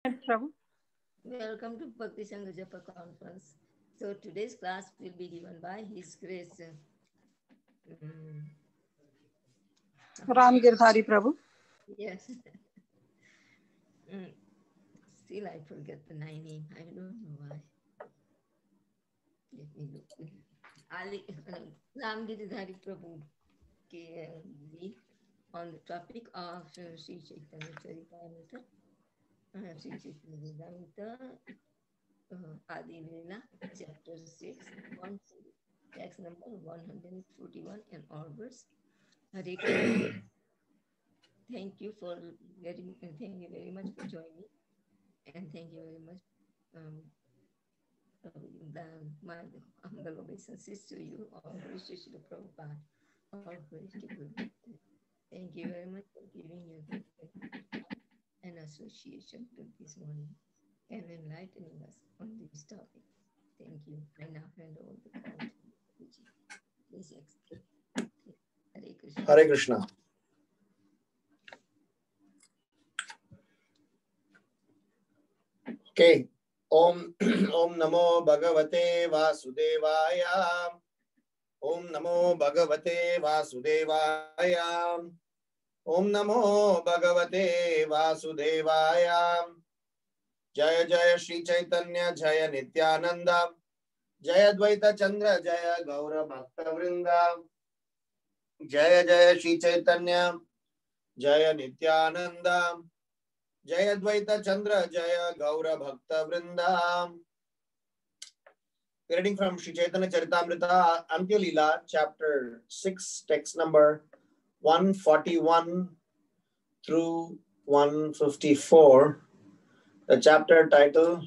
Prabhu. Welcome to Bhakti Sangha Japa Conference. So today's class will be given by His Grace Ram Girdhari Prabhu. Yes. Still I forget the name. I don't know why. Let me look. Ali Ram Girdhari Prabhu lead on the topic of Sri Chaitanya Charitamrita. Sri Chaitanya Charitamrita Adi Leela, chapter 6, text number 141 in Orbers. Hare Krishna. Thank you very much for joining, and thank you very much. My humble obeisances to you, all praise to Srila Prabhupada, all praise to Guru. Thank you very much for giving your an association to this morning and enlightening us on this topic. Thank you. I now hand over the call to Guruji. Please explain. Hare Krishna. Hare Krishna. Okay. Om Namo Bhagavate Vasudevaya. Om Namo Bhagavate Vasudevaya. Om Namo Bhagavate Vasudevaya. Jaya Jaya Shri Chaitanya Jaya Nityananda. Jaya Dvaita Chandra Jaya Gaura Bhakta Vrinda. Jaya Jaya Shri Chaitanya Jaya Nityananda. Jaya Dvaita Chandra Jaya Gaura Bhakta Vrinda. Reading from Sri Chaitanya Charitamrita Antya Leela, chapter 6, text number 141 through 154. The chapter title,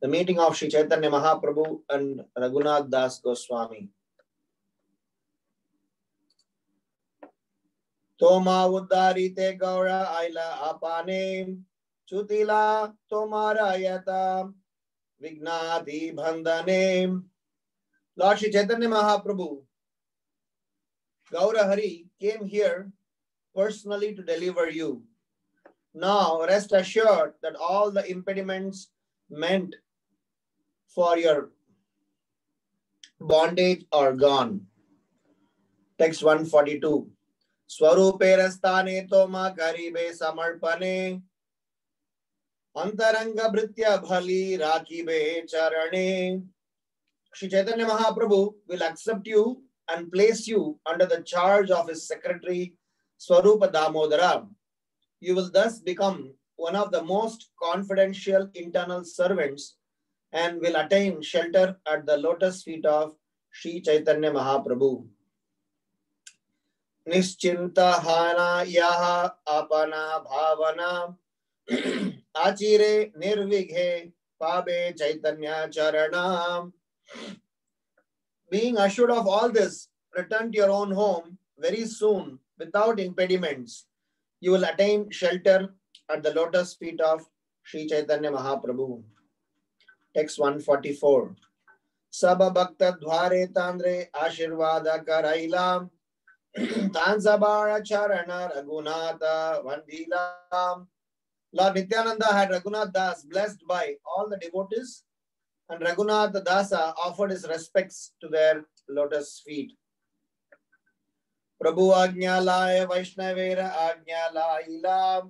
The Meeting of Sri Chaitanya Mahaprabhu and Raghunath Das Goswami. Toma Uddarite Gaura Aila Apane Chutila Tomara Yata Vignati Bandhane. Lord Sri Chaitanya Mahaprabhu, Gaura Hari, came here personally to deliver you. Now rest assured that all the impediments meant for your bondage are gone. Text 142. Swarupe rastane toma karibe samarpane antaranga bhritya bhali rakibe charane. Sri Chaitanya Mahaprabhu will accept you and place you under the charge of his secretary Swarupa Damodara. You will thus become one of the most confidential internal servants and will attain shelter at the lotus feet of Sri Chaitanya Mahaprabhu. Nischinta hana yaha apana bhavana achire nirvighe pabe Chaitanya charana. Being assured of all this, return to your own home very soon without impediments. You will attain shelter at the lotus feet of Sri Chaitanya Mahaprabhu. Text 144. Sabha Bhakta Dware Tandre Ashirvada Karaila Tansabara Charana Raghunatha Vandila. Lord Nityananda had Raghunath Das blessed by all the devotees, and Raghunath Dasa offered his respects to their lotus feet. Prabhu Ajna Laya Vaishnavera Ajna Laila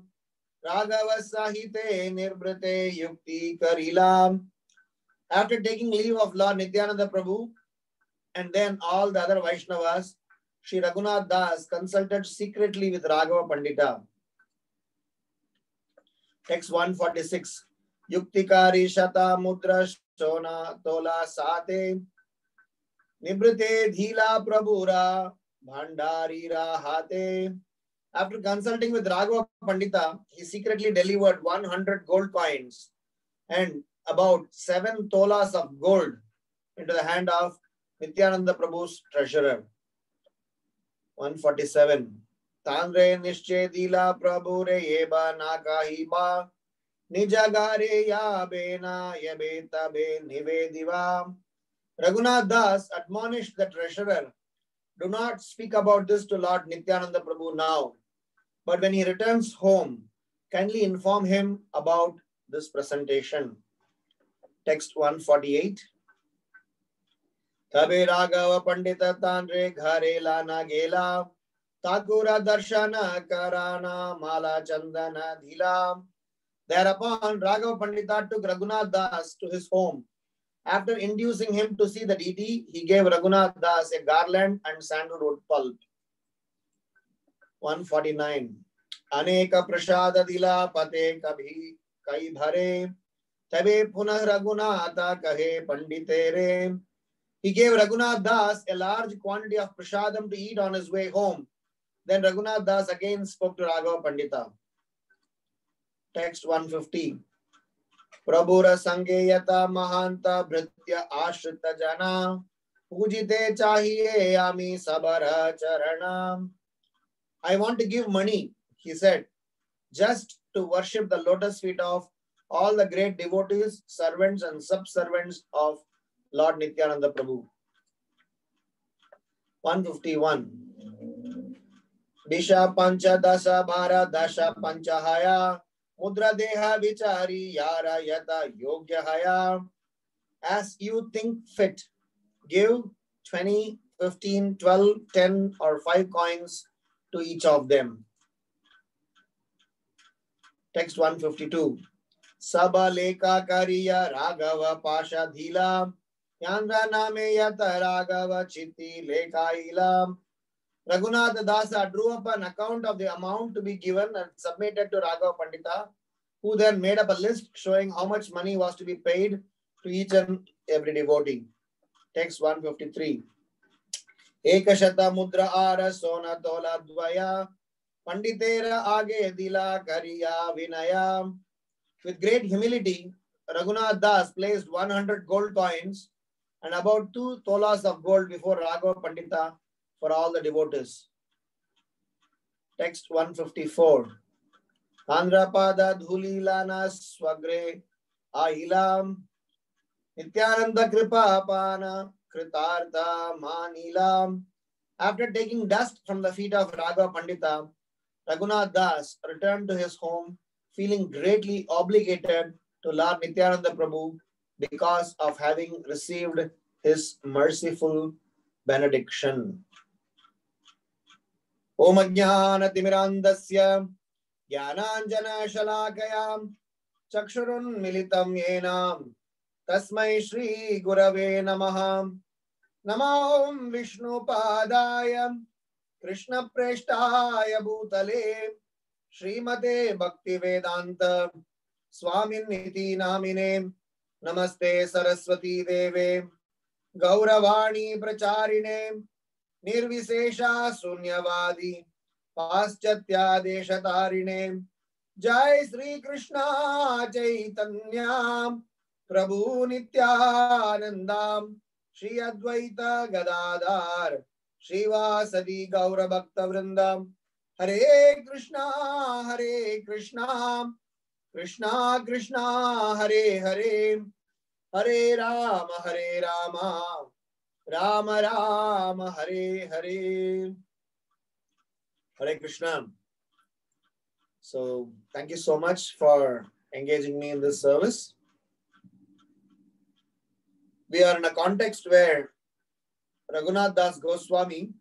Raghava Sahite Nirbrite Yukti Karila. After taking leave of Lord Nityananda Prabhu and then all the other Vaishnavas, Sri Raghunath Das consulted secretly with Raghava Pandita. Text 146. Yuktikari Shata Mudra Shona Tola Sate Nibrite Dhila Prabhura Bhandari Rahate. After consulting with Raghava Pandita, he secretly delivered 100 gold coins and about 7 tolas of gold into the hand of Nityananda Prabhu's treasurer. 147. Tandre Nishche Dila Prabhure Yeba Nakahiba Nijagare Yabena Yabeta Be Nivediva. Raghunath Das admonished the treasurer, do not speak about this to Lord Nityananda Prabhu now, but when he returns home, kindly inform him about this presentation. Text 148. Tabe Raghava Pandita Tanre Gharela Nagela Takura Darshana Karana Mala Chandana Dhila. Thereupon Raghava Pandita took Raghunath Das to his home. After inducing him to see the deity, he gave Raghunath Das a garland and sandalwood pulp. 149. Aneka prashada dila pate kabhi kai bhare tabe punah Raghunatha kahe panditere. He gave Raghunath Das a large quantity of prasadam to eat on his way home. Then Raghunath Das again spoke to Raghava Pandita. Text 150. Prabhura Sangeyata Mahanta Bhritya Ashrita Jana Pujite Chahiye Ami Sabara Charana. I want to give money, he said, just to worship the lotus feet of all the great devotees, servants and sub-servants of Lord Nityananda Prabhu. 151. Disha Pancha Dasa Bhara Dasha Panchahaya Mudra Deha Vichari Yara Yata Yogya Haya. As you think fit, give 20, 15, 12, 10 or 5 coins to each of them. Text 152. Sabha Leka Kariya Raghava Pasha Dhila Yandra Name Yata Raghava Chitti Leka Ila. Raghunath Dasa drew up an account of the amount to be given and submitted to Raghava Pandita, who then made up a list showing how much money was to be paid to each and every devotee. Text 153. Ekashata mudra ara sona tola dvaya panditera age dila kariya vinaya. With great humility, Raghunath Das placed 100 gold coins and about 2 tolas of gold before Raghava Pandita for all the devotees. Text 154. Andrapada dhulilana swagre ahilam Nityananda kripa apana kritartha manilam. After taking dust from the feet of Raghava Pandita, Raghunath Das returned to his home feeling greatly obligated to Lord Nityananda Prabhu because of having received his merciful benediction. Om Ajnana Timirandasya Jnananjana Shalakayam Chakshurun Militam Yenam Tasmai Shri Gurave Namaha. Namo Om Vishnu Padaya Krishna Preshtaya Bhutale Srimate Bhakti Vedanta Swamin Niti Namine Namaste Saraswati Deve Gauravani Pracharine Nirvisesha Sunyavadi Paschatya Deshatarine Jai Sri Krishna Chaitanya Prabhu Nityanandam Shri Advaita Gadadhar Srivasadi Gaura Bhakta Vrindam Hare Krishna Krishna Krishna Hare Hare Hare Rama Rama Rama Hare Hare. Hare Krishna. So thank you so much for engaging me in this service. We are in a context where Raghunath Das Goswami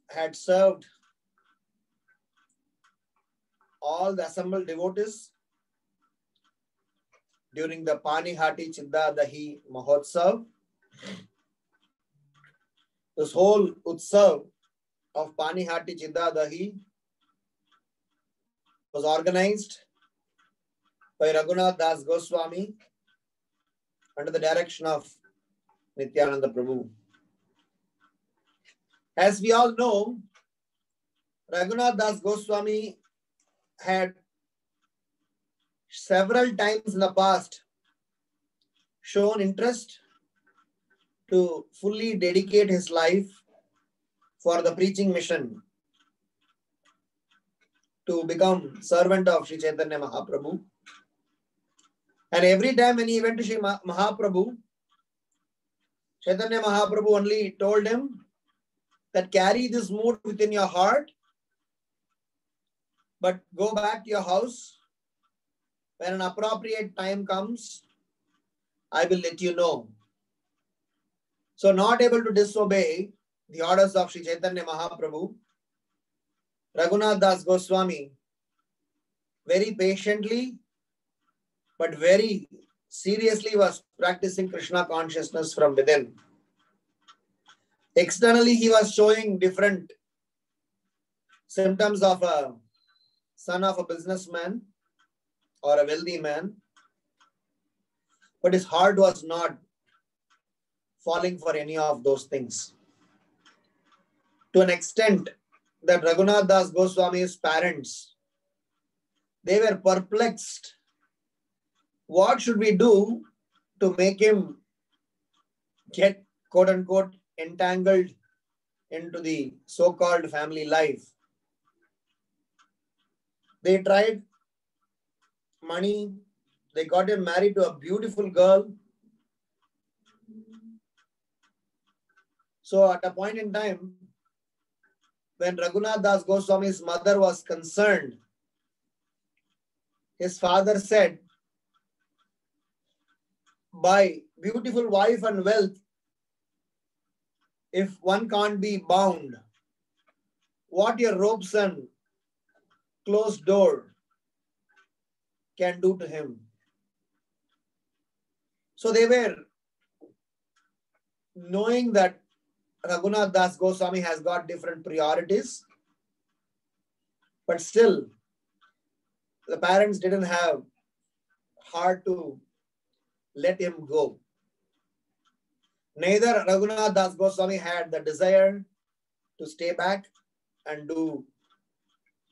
had served all the assembled devotees during the Panihati Chiddadahi Mahotsav. This whole Utsav of Panihati Chiddadahi was organized by Raghunath Das Goswami under the direction of Nityananda Prabhu. As we all know, Raghunath Das Goswami had several times in the past shown interest to fully dedicate his life for the preaching mission, to become servant of Sri Chaitanya Mahaprabhu. And every time when he went to Sri Mahaprabhu, Chaitanya Mahaprabhu only told him that carry this mood within your heart But go back to your house. When an appropriate time comes, I will let you know. So not able to disobey the orders of Sri Chaitanya Mahaprabhu, Raghunath Das Goswami very patiently but very seriously was practicing Krishna consciousness from within. Externally, he was showing different symptoms of a son of a businessman or a wealthy man, but his heart was not falling for any of those things. To an extent that Raghunath Das Goswami's parents, they were perplexed. What should we do to make him get, quote unquote, entangled into the so-called family life? They tried money. They got him married to a beautiful girl. So at a point in time, when Raghunath Das Goswami's mother was concerned, his father said, by beautiful wife and wealth, if one can't be bound, what your ropes and closed door can do to him. So they were knowing that Raghunath Das Goswami has got different priorities, but still the parents didn't have heart to let him go. Neither Raghunath Das Goswami had the desire to stay back and do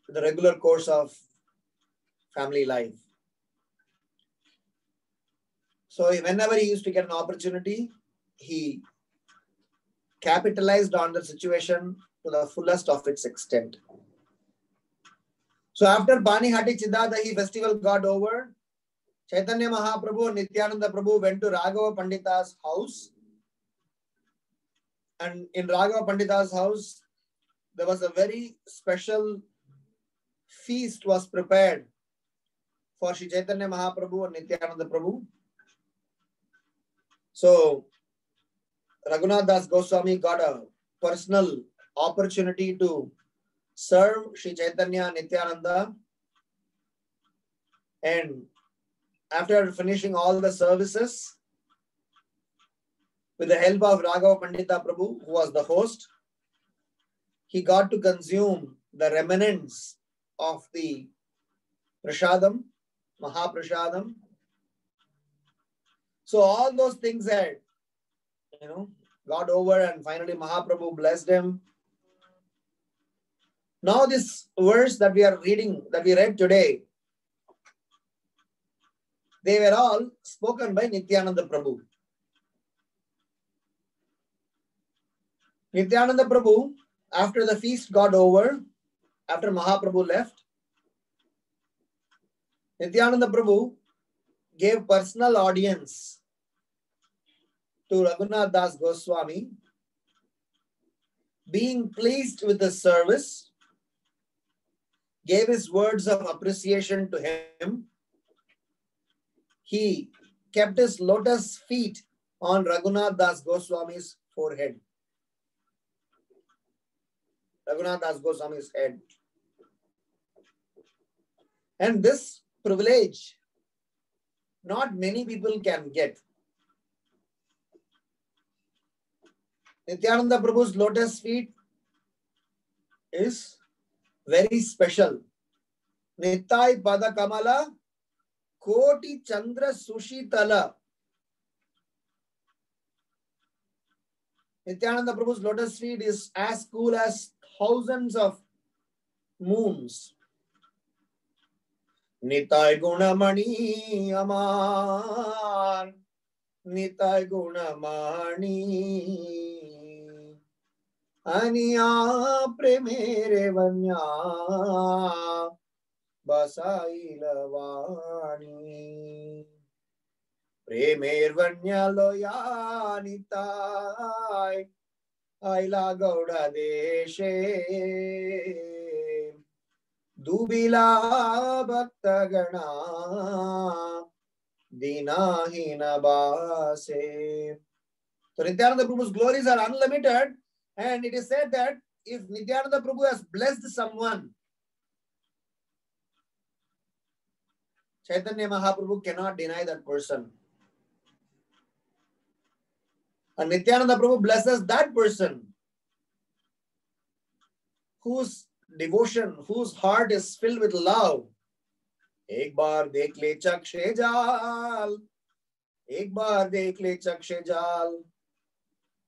the regular course of family life. So whenever he used to get an opportunity, he capitalized on the situation to the fullest of its extent. So after Banihati Chidadahi festival got over, Chaitanya Mahaprabhu and Nityananda Prabhu went to Raghava Pandita's house. And in Raghava Pandita's house, there was a very special feast was prepared for Sri Chaitanya Mahaprabhu and Nityananda Prabhu. So Raghunath Das Goswami got a personal opportunity to serve Sri Chaitanya and Nityananda. And after finishing all the services, with the help of Raghava Pandita Prabhu, who was the host, he got to consume the remnants of the Prashadam, Mahaprashadam. So all those things had, got over, and finally Mahaprabhu blessed him. Now this verse that we are reading, that we read today, they were all spoken by Nityananda Prabhu. Nityananda Prabhu, after the feast got over, after Mahaprabhu left, Nityananda Prabhu gave personal audience to Raghunath Das Goswami, being pleased with the service, gave his words of appreciation to him. He kept his lotus feet on Raghunath Das Goswami's forehead. Raghunath Das Goswami's head. And this privilege, not many people can get. Nityananda Prabhu's lotus feet is very special. Nittai Pada Kamala Koti Chandra Sushitala. Nityananda Prabhu's lotus feet is as cool as thousands of moons. Nitai Gunamani Aman, Nitai Gunamani Aniya Premere Vanya Basai Lavani Premer Vanya Loya Nitai Aila Gauda Deshe Dubila Bhaktagana Dinahina Base. So Nityananda Prabhu's glories are unlimited, and it is said that if Nityananda Prabhu has blessed someone, Chaitanya Mahaprabhu cannot deny that person. And Nityananda Prabhu blesses that person whose devotion, whose heart is filled with love. Ek baar dekh le chakshe jal, ek baar dekh le chakshe jal.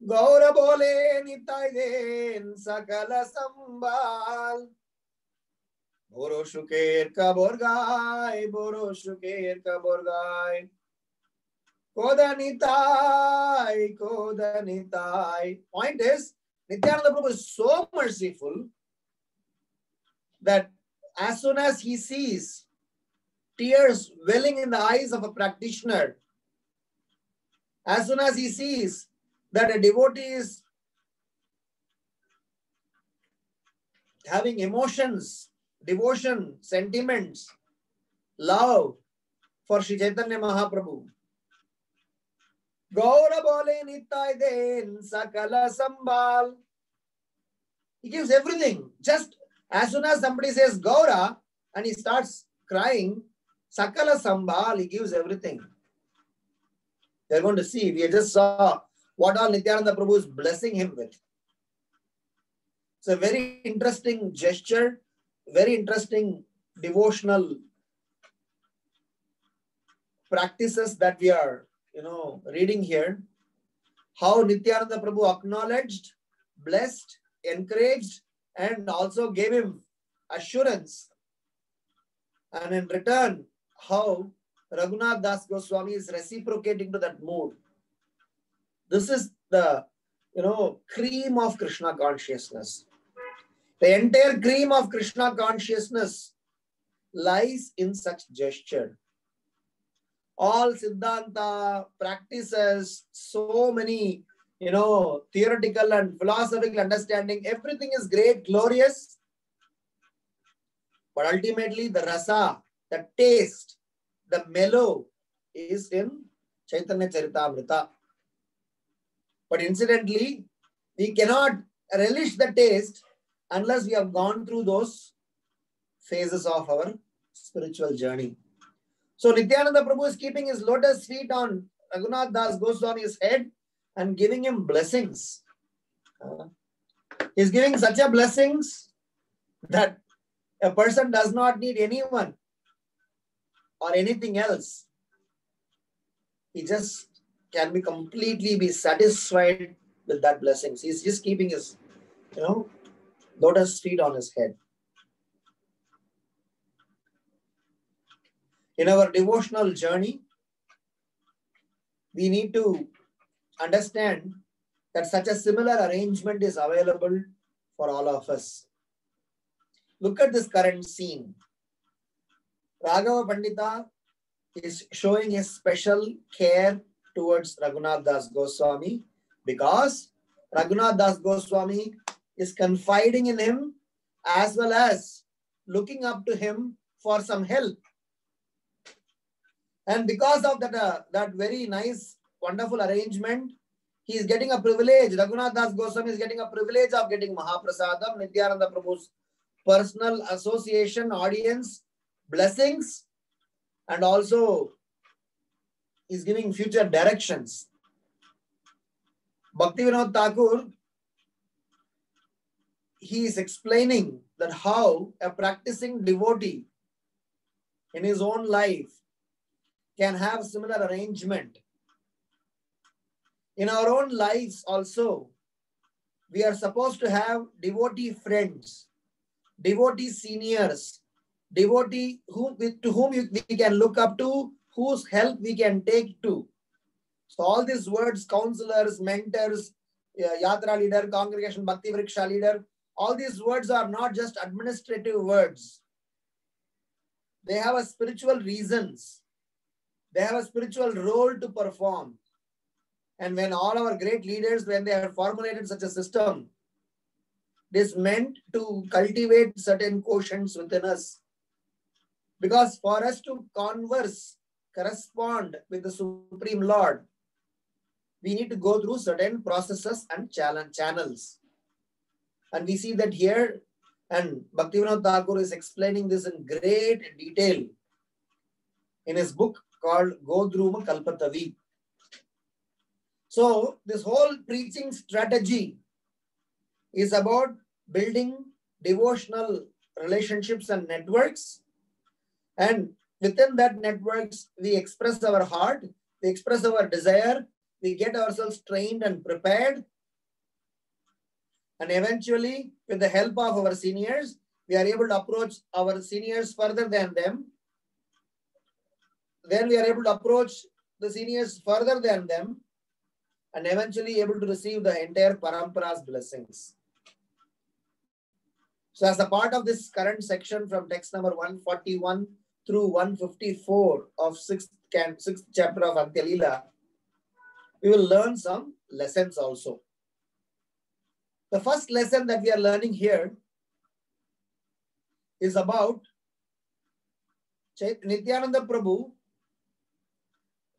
Gaura bole nitai den sakala sambal. Boro shuker ka borgai, boro shuker ka borgai. Koda nitai, koda nitai. Point is, Nityananda Prabhu is so merciful that as soon as he sees tears welling in the eyes of a practitioner, as soon as he sees that a devotee is having emotions, devotion, sentiments, love for Sri Chaitanya Mahaprabhu, Gaura bole nitai den sakala sambal. He gives everything. Just as soon as somebody says Gaura and he starts crying, sakala sambal, he gives everything. They're going to see. We just saw what all Nityananda Prabhu is blessing him with. It's a very interesting gesture, very interesting devotional practices that we are reading here. How Nityananda Prabhu acknowledged, blessed, encouraged, and also gave him assurance. And in return, how Raghunath Das Goswami is reciprocating to that mood. This is the, cream of Krishna consciousness. The entire cream of Krishna consciousness lies in such gesture. All Siddhanta practices, so many, theoretical and philosophical understanding, everything is great, glorious. But ultimately, the rasa, the taste, the mellow is in Chaitanya Charitamrita. But incidentally, we cannot relish the taste unless we have gone through those phases of our spiritual journey. So Nityananda Prabhu is keeping his lotus feet on Raghunath Das Goswami's head and giving him blessings. He's giving such a blessings that a person does not need anyone or anything else. He just can be completely satisfied with that blessings. He's just keeping his, lotus feet on his head. In our devotional journey, we need to understand that such a similar arrangement is available for all of us. Look at this current scene. Raghava Pandita is showing his special care towards Raghunath Das Goswami because Raghunath Das Goswami is confiding in him as well as looking up to him for some help. And because of that very nice, wonderful arrangement, he is getting a privilege. Raghunath Das Goswami is getting a privilege of getting Mahaprasadam, Nityananda Prabhu's personal association, audience, blessings, and also is giving future directions. Bhaktivinoda Thakur, he is explaining that how a practicing devotee in his own life can have similar arrangement. In our own lives also, we are supposed to have devotee friends, devotee seniors, devotee to whom we can look up to, whose help we can take to. So all these words, counselors, mentors, yatra leader, congregation, bhakti vriksha leader, all these words are not just administrative words. They have a spiritual reasons. They have a spiritual role to perform. And when all our great leaders, when they have formulated such a system, it is meant to cultivate certain quotients within us. Because for us to converse, correspond with the Supreme Lord, we need to go through certain processes and channels. And we see that here, and Bhaktivinoda Thakur is explaining this in great detail in his book called Godruma Kalpatavi. So this whole preaching strategy is about building devotional relationships and networks. And within that networks, we express our heart, we express our desire, we get ourselves trained and prepared. And eventually, with the help of our seniors, we are able to approach our seniors further than them. Then we are able to approach the seniors further than them, and eventually able to receive the entire Parampara's blessings. So as a part of this current section from text number 141 through 154 of 6th chapter of Antya Leela, we will learn some lessons also. The first lesson that we are learning here is about Nityananda Prabhu.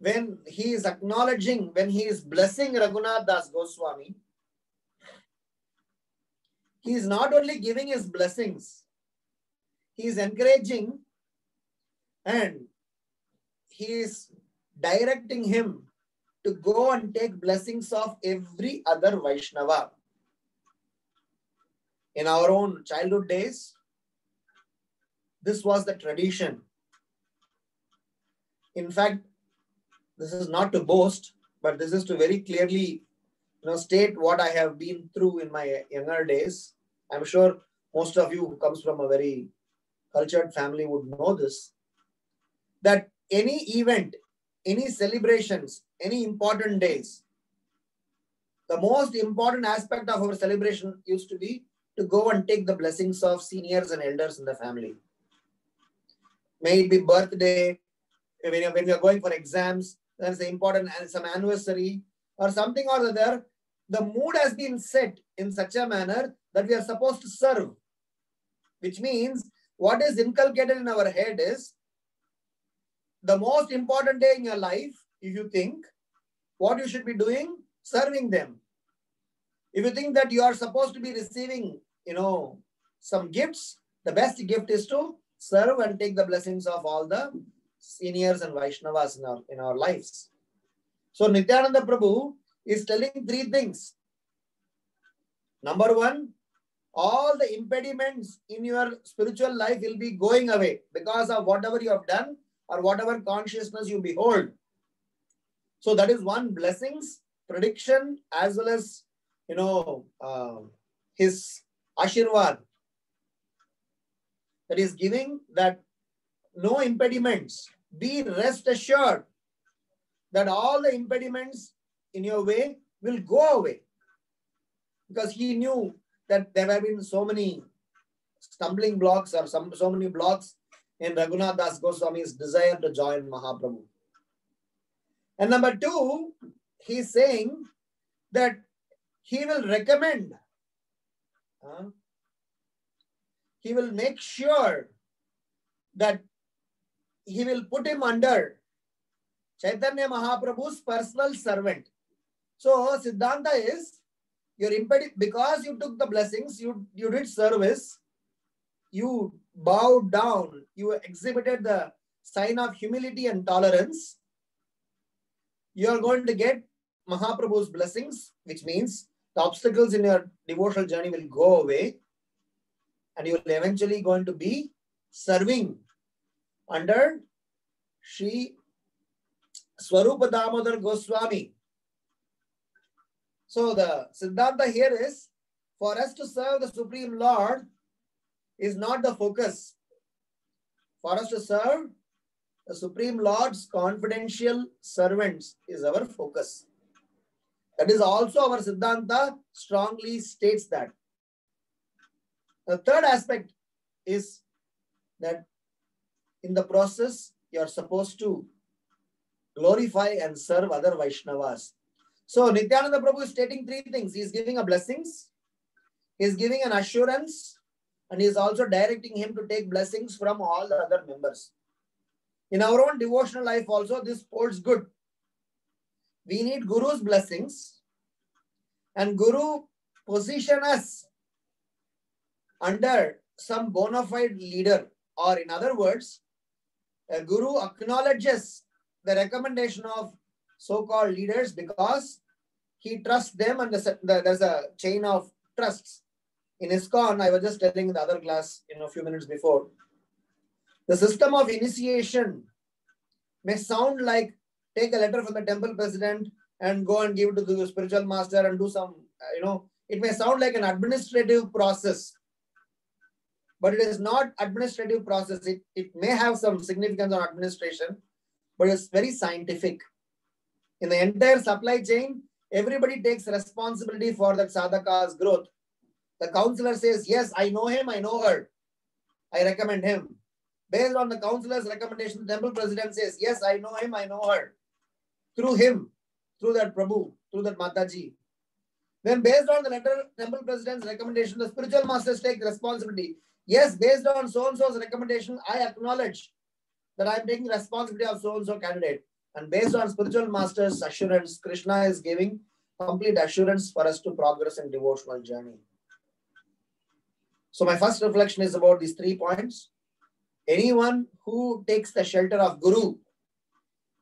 When he is acknowledging, when he is blessing Raghunath Das Goswami, he is not only giving his blessings, he is encouraging and he is directing him to go and take blessings of every other Vaishnava. In our own childhood days, this was the tradition. In fact, this is not to boast, but this is to very clearly state what I have been through in my younger days. I'm sure most of you who comes from a very cultured family would know this, that any event, any celebrations, any important days, the most important aspect of our celebration used to be to go and take the blessings of seniors and elders in the family. May it be birthday, when you're going for exams, there's an important, some anniversary or something or other, the mood has been set in such a manner that we are supposed to serve. Which means what is inculcated in our head is the most important day in your life, if you think, what you should be doing, serving them. If you think that you are supposed to be receiving, some gifts, the best gift is to serve and take the blessings of all the seniors and Vaishnavas in our lives. So Nityananda Prabhu is telling three things. Number one, all the impediments in your spiritual life will be going away because of whatever you have done or whatever consciousness you behold. So that is one, blessings, prediction, as well as, his Ashirvad. That is giving that no impediments. Be rest assured that all the impediments in your way will go away. Because he knew that there have been so many stumbling blocks or so many blocks in Raghunath Das Goswami's desire to join Mahaprabhu. And number two, he's saying that he will recommend, he will make sure that he will put him under Chaitanya Mahaprabhu's personal servant. So Siddhanta is, because you took the blessings, you did service, you bowed down, you exhibited the sign of humility and tolerance, you are going to get Mahaprabhu's blessings, which means the obstacles in your devotional journey will go away and you will eventually going to be serving under Sri Swarupa Damodar Goswami. So the Siddhanta here is, for us to serve the Supreme Lord is not the focus. For us to serve the Supreme Lord's confidential servants is our focus. That is also our Siddhanta strongly states that. The third aspect is that in the process, you are supposed to glorify and serve other Vaishnavas. So Nityananda Prabhu is stating three things. He is giving a blessings, He is giving an assurance and he is also directing him to take blessings from all the other members. In our own devotional life also, this holds good. We need Guru's blessings and Guru position us under some bona fide leader, or in other words, a Guru acknowledges the recommendation of so-called leaders because he trusts them, and there's a chain of trusts. In ISKCON, I was just telling in the other class, a few minutes before, the system of initiation may sound like take a letter from the temple president and go and give it to the spiritual master and do some, it may sound like an administrative process, but it is not administrative process. It may have some significance on administration, but it's very scientific. In the entire supply chain, everybody takes responsibility for that sadhaka's growth. The counselor says, yes, I know him, I know her. I recommend him. Based on the counselor's recommendation, the temple president says, yes, I know him, I know her. Through him, through that Prabhu, through that Mataji. Then based on the temple president's recommendation, the spiritual masters take responsibility. Yes, based on so-and-so's recommendation, I acknowledge that I am taking responsibility of so-and-so candidate. And based on spiritual master's assurance, Krishna is giving complete assurance for us to progress in devotional journey. So my first reflection is about these 3 points. Anyone who takes the shelter of Guru,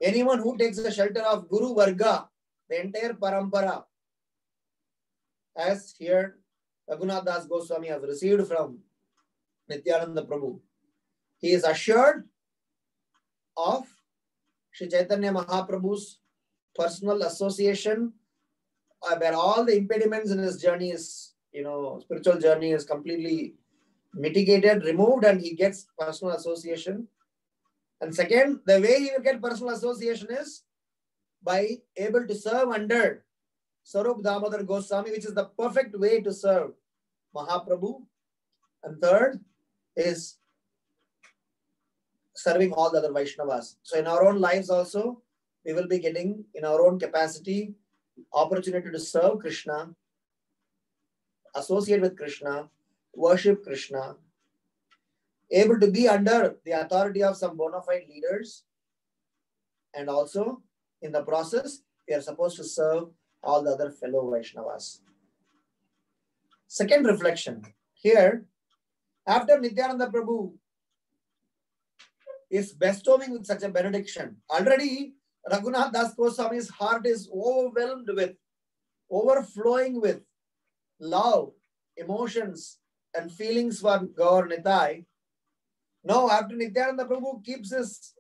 anyone who takes the shelter of Guru Varga, the entire parampara, as here Raghunath Das Goswami has received from Nityananda Prabhu, he is assured of Sri Chaitanya Mahaprabhu's personal association, where all the impediments in his journey is, spiritual journey is completely mitigated, removed, and he gets personal association. And second, the way he will get personal association is by able to serve under Sarup Damodar Goswami, which is the perfect way to serve Mahaprabhu. And third is serving all the other Vaishnavas. So in our own lives also, we will be getting, in our own capacity, opportunity to serve Krishna, associate with Krishna, worship Krishna, able to be under the authority of some bona fide leaders, and also in the process, we are supposed to serve all the other fellow Vaishnavas. Second reflection, here, after Nityananda Prabhu is bestowing with such a benediction, already Raghunath Das Goswami's heart is overwhelmed with, overflowing with love, emotions, and feelings for Gaur Nitai. Now, after Nityananda Prabhu keeps his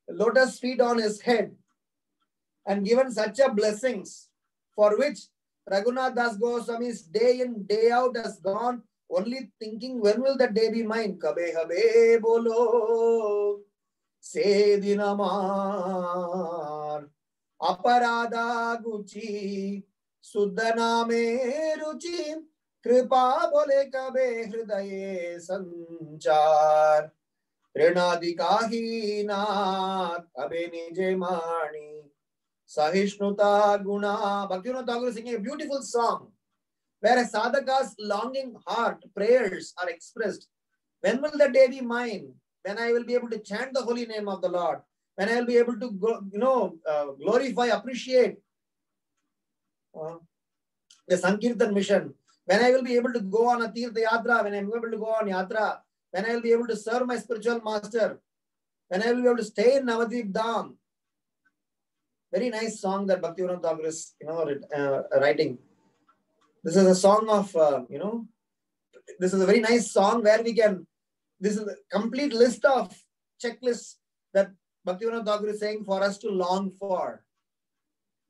lotus feet on his head and given such a blessings, for which Raghunath Das Goswami's day in, day out has gone only thinking, when will that day be mine? Kabe habe bolo se dinamar aparada guchi suddhana me ruchi kripa bole kabe hridaye sanchar Trinadikahi nath abe nije mani Sahishnuta Guna. Bhaktivinoda Thakur is singing a beautiful song where a sadhaka's longing heart, prayers are expressed. When will the day be mine? When I will be able to chant the holy name of the Lord. When I will be able to, glorify, appreciate the Sankirtan mission. When I will be able to go on a Tirtha Yatra. When I am able to go on Yatra. When I will be able to serve my spiritual master. When I will be able to stay in Navadvip Dham. Very nice song that Bhaktivinoda Thakur is, writing. This is a song of, this is a very nice song where we can, this is a complete list of checklists that Bhaktivinoda Thakur is saying for us to long for.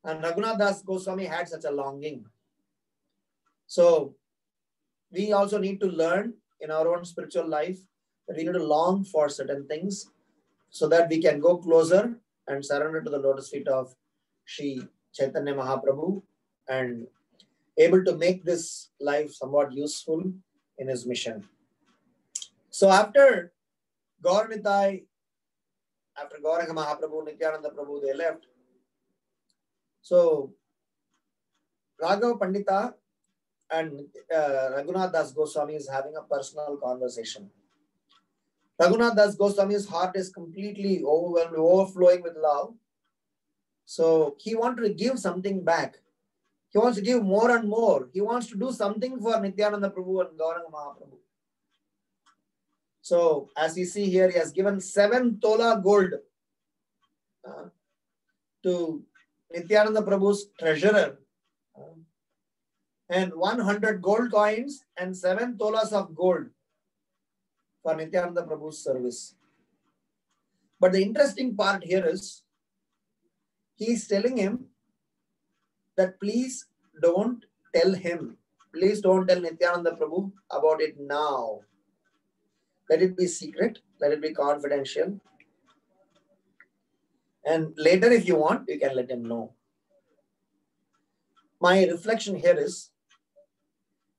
And Raghunath Das Goswami had such a longing. So we also need to learn in our own spiritual life that we need to long for certain things so that we can go closer and surrender to the lotus feet of Sri Chaitanya Mahaprabhu and able to make this life somewhat useful in his mission. So after Gaur Nitai, after Gauranga Mahaprabhu, Nityananda Prabhu, they left. So Raghav Pandita and Raghunath Das Goswami is having a personal conversation. Raghunath Das Goswami's heart is completely overwhelmed, overflowing with love. So he wanted to give something back. He wants to give more and more. He wants to do something for Nityananda Prabhu and Gauranga Mahaprabhu. So as we see here, he has given 7 tola gold to Nityananda Prabhu's treasurer, and 100 gold coins and 7 tolas of gold for Nityananda Prabhu's service. But the interesting part here is, he is telling him that please don't tell him. Please don't tell Nityananda Prabhu about it now. Let it be secret. Let it be confidential. And later, if you want, you can let him know. My reflection here is,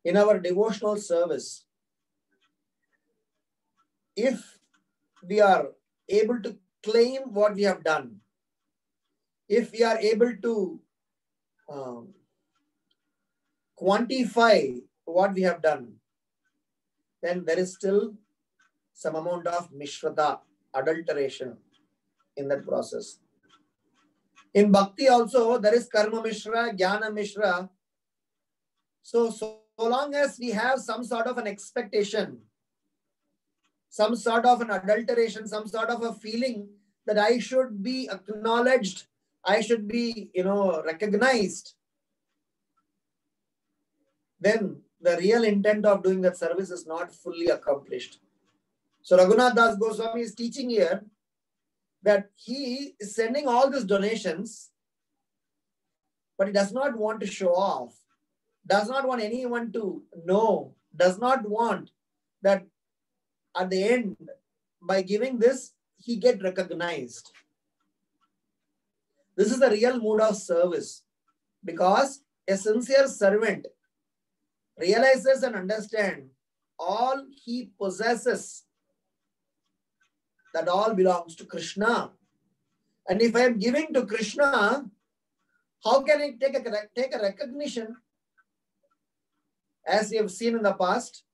in our devotional service, if we are able to claim what we have done, if we are able to quantify what we have done, then there is still some amount of mishrata, adulteration in that process. In bhakti also, there is karma mishra, jnana mishra. So long as we have some sort of an expectation, some sort of an adulteration, some sort of a feeling that I should be acknowledged, I should be, recognized, then the real intent of doing that service is not fully accomplished. So Raghunath Das Goswami is teaching here that he is sending all these donations, but he does not want to show off, does not want anyone to know, does not want that at the end, by giving this, he get recognized. This is the real mood of service, because a sincere servant realizes and understands all he possesses, that all belongs to Krishna. And if I am giving to Krishna, how can I take a recognition? As we have seen in the past,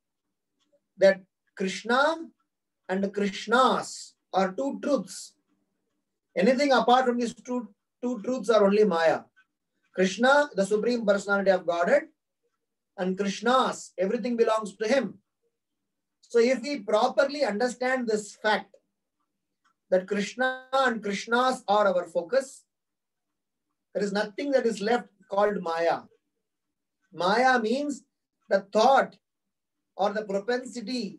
that Krishna and Krishnas are 2 truths. Anything apart from these two truths are only Maya. Krishna, the Supreme Personality of Godhead, and Krishnas, everything belongs to him. So if we properly understand this fact, that Krishna and Krishnas are our focus, there is nothing that is left called Maya. Maya means the thought or the propensity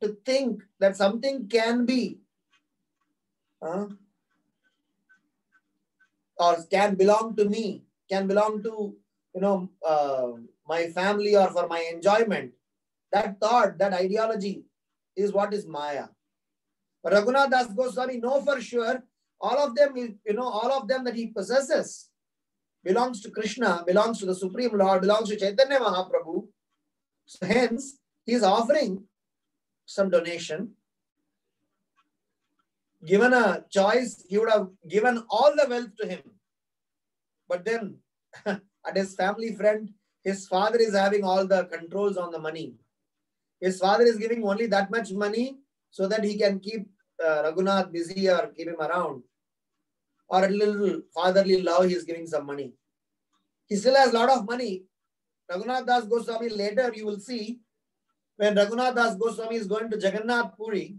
to think that something can be or can belong to me, can belong to my family or for my enjoyment. That thought, that ideology is what is Maya. But Raghunath Das Goswami know for sure all of them that he possesses belongs to Krishna, belongs to the Supreme Lord, belongs to Chaitanya Mahaprabhu. So hence, he is offering some donation. Given a choice, he would have given all the wealth to him. But then, at his family friend, his father is having all the controls on the money. His father is giving only that much money so that he can keep Raghunath busy or keep him around. Or a little fatherly love, he is giving some money. He still has a lot of money. Raghunath Das Goswami, later you will see, when Raghunath Das Goswami is going to Jagannath Puri,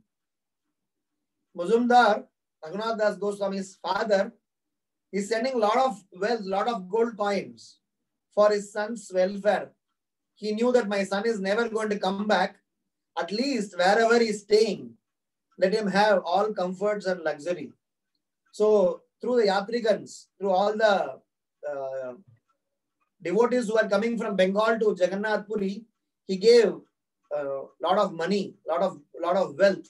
Muzumdar, Raghunath Das Goswami's father, is sending a lot of wealth, lot of gold coins for his son's welfare. He knew that my son is never going to come back. At least wherever he is staying, let him have all comforts and luxury. So through the Yatrigans, through all the devotees who are coming from Bengal to Jagannath Puri, he gave a lot of money, lot of wealth.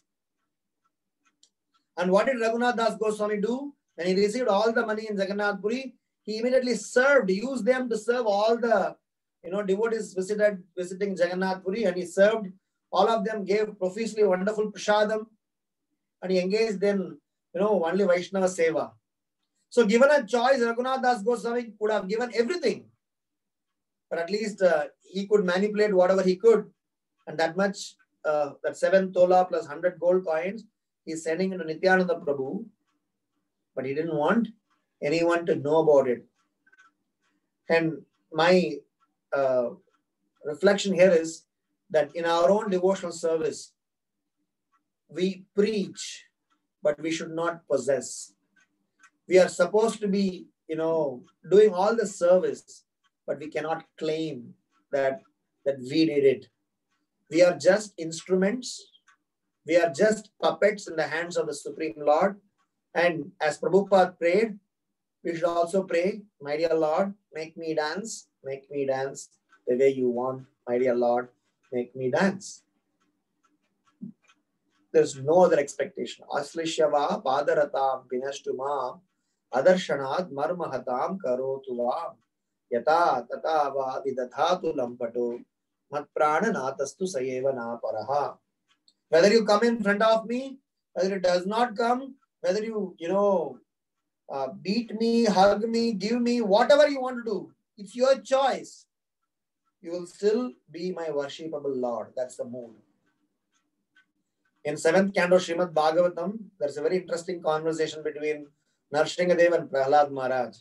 And what did Raghunath Das Goswami do? When he received all the money in Jagannath Puri, he immediately used them to serve all the devotees visiting Jagannath Puri, and he served all of them, gave profusely wonderful prasadam, and he engaged in only Vaishnava Seva. So given a choice, Raghunath Das Goswami could have given everything. but at least he could manipulate whatever he could. And that much, that 7 tola plus 100 gold coins, he's sending into Nityananda Prabhu, but he didn't want anyone to know about it. And my reflection here is that in our own devotional service, we preach, but we should not possess. We are supposed to be, doing all the service, but we cannot claim that we did it. We are just instruments. We are just puppets in the hands of the Supreme Lord. And as Prabhupada prayed, we should also pray, my dear Lord, make me dance the way you want. My dear Lord, make me dance. There's no other expectation. Aslishyava padaratam vinashtuma adarshanad marmahatam karotuvam yata tatava vidathatu lampato matprana natastu sayeva naparaha. Whether you come in front of me, whether it does not come, whether you, beat me, hug me, give me, whatever you want to do, it's your choice. You will still be my worshipable Lord. That's the mood. In 7th canto Srimad Bhagavatam, there's a very interesting conversation between Narsinghadev and Prahlad Maharaj.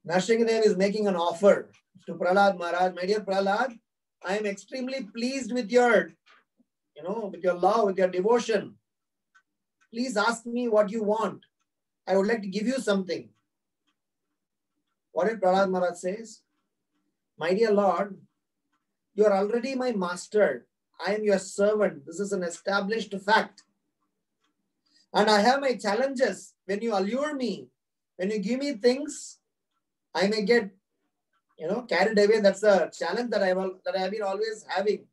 Narsinghadev is making an offer to Prahlad Maharaj. My dear Prahlad, I am extremely pleased with your, with your love, with your devotion. Please ask me what you want. I would like to give you something. What did Prahlad Maharaj says? My dear Lord, you are already my master. I am your servant. This is an established fact. And I have my challenges. When you allure me, when you give me things, I may get, carried away. That's a challenge that I have been always having.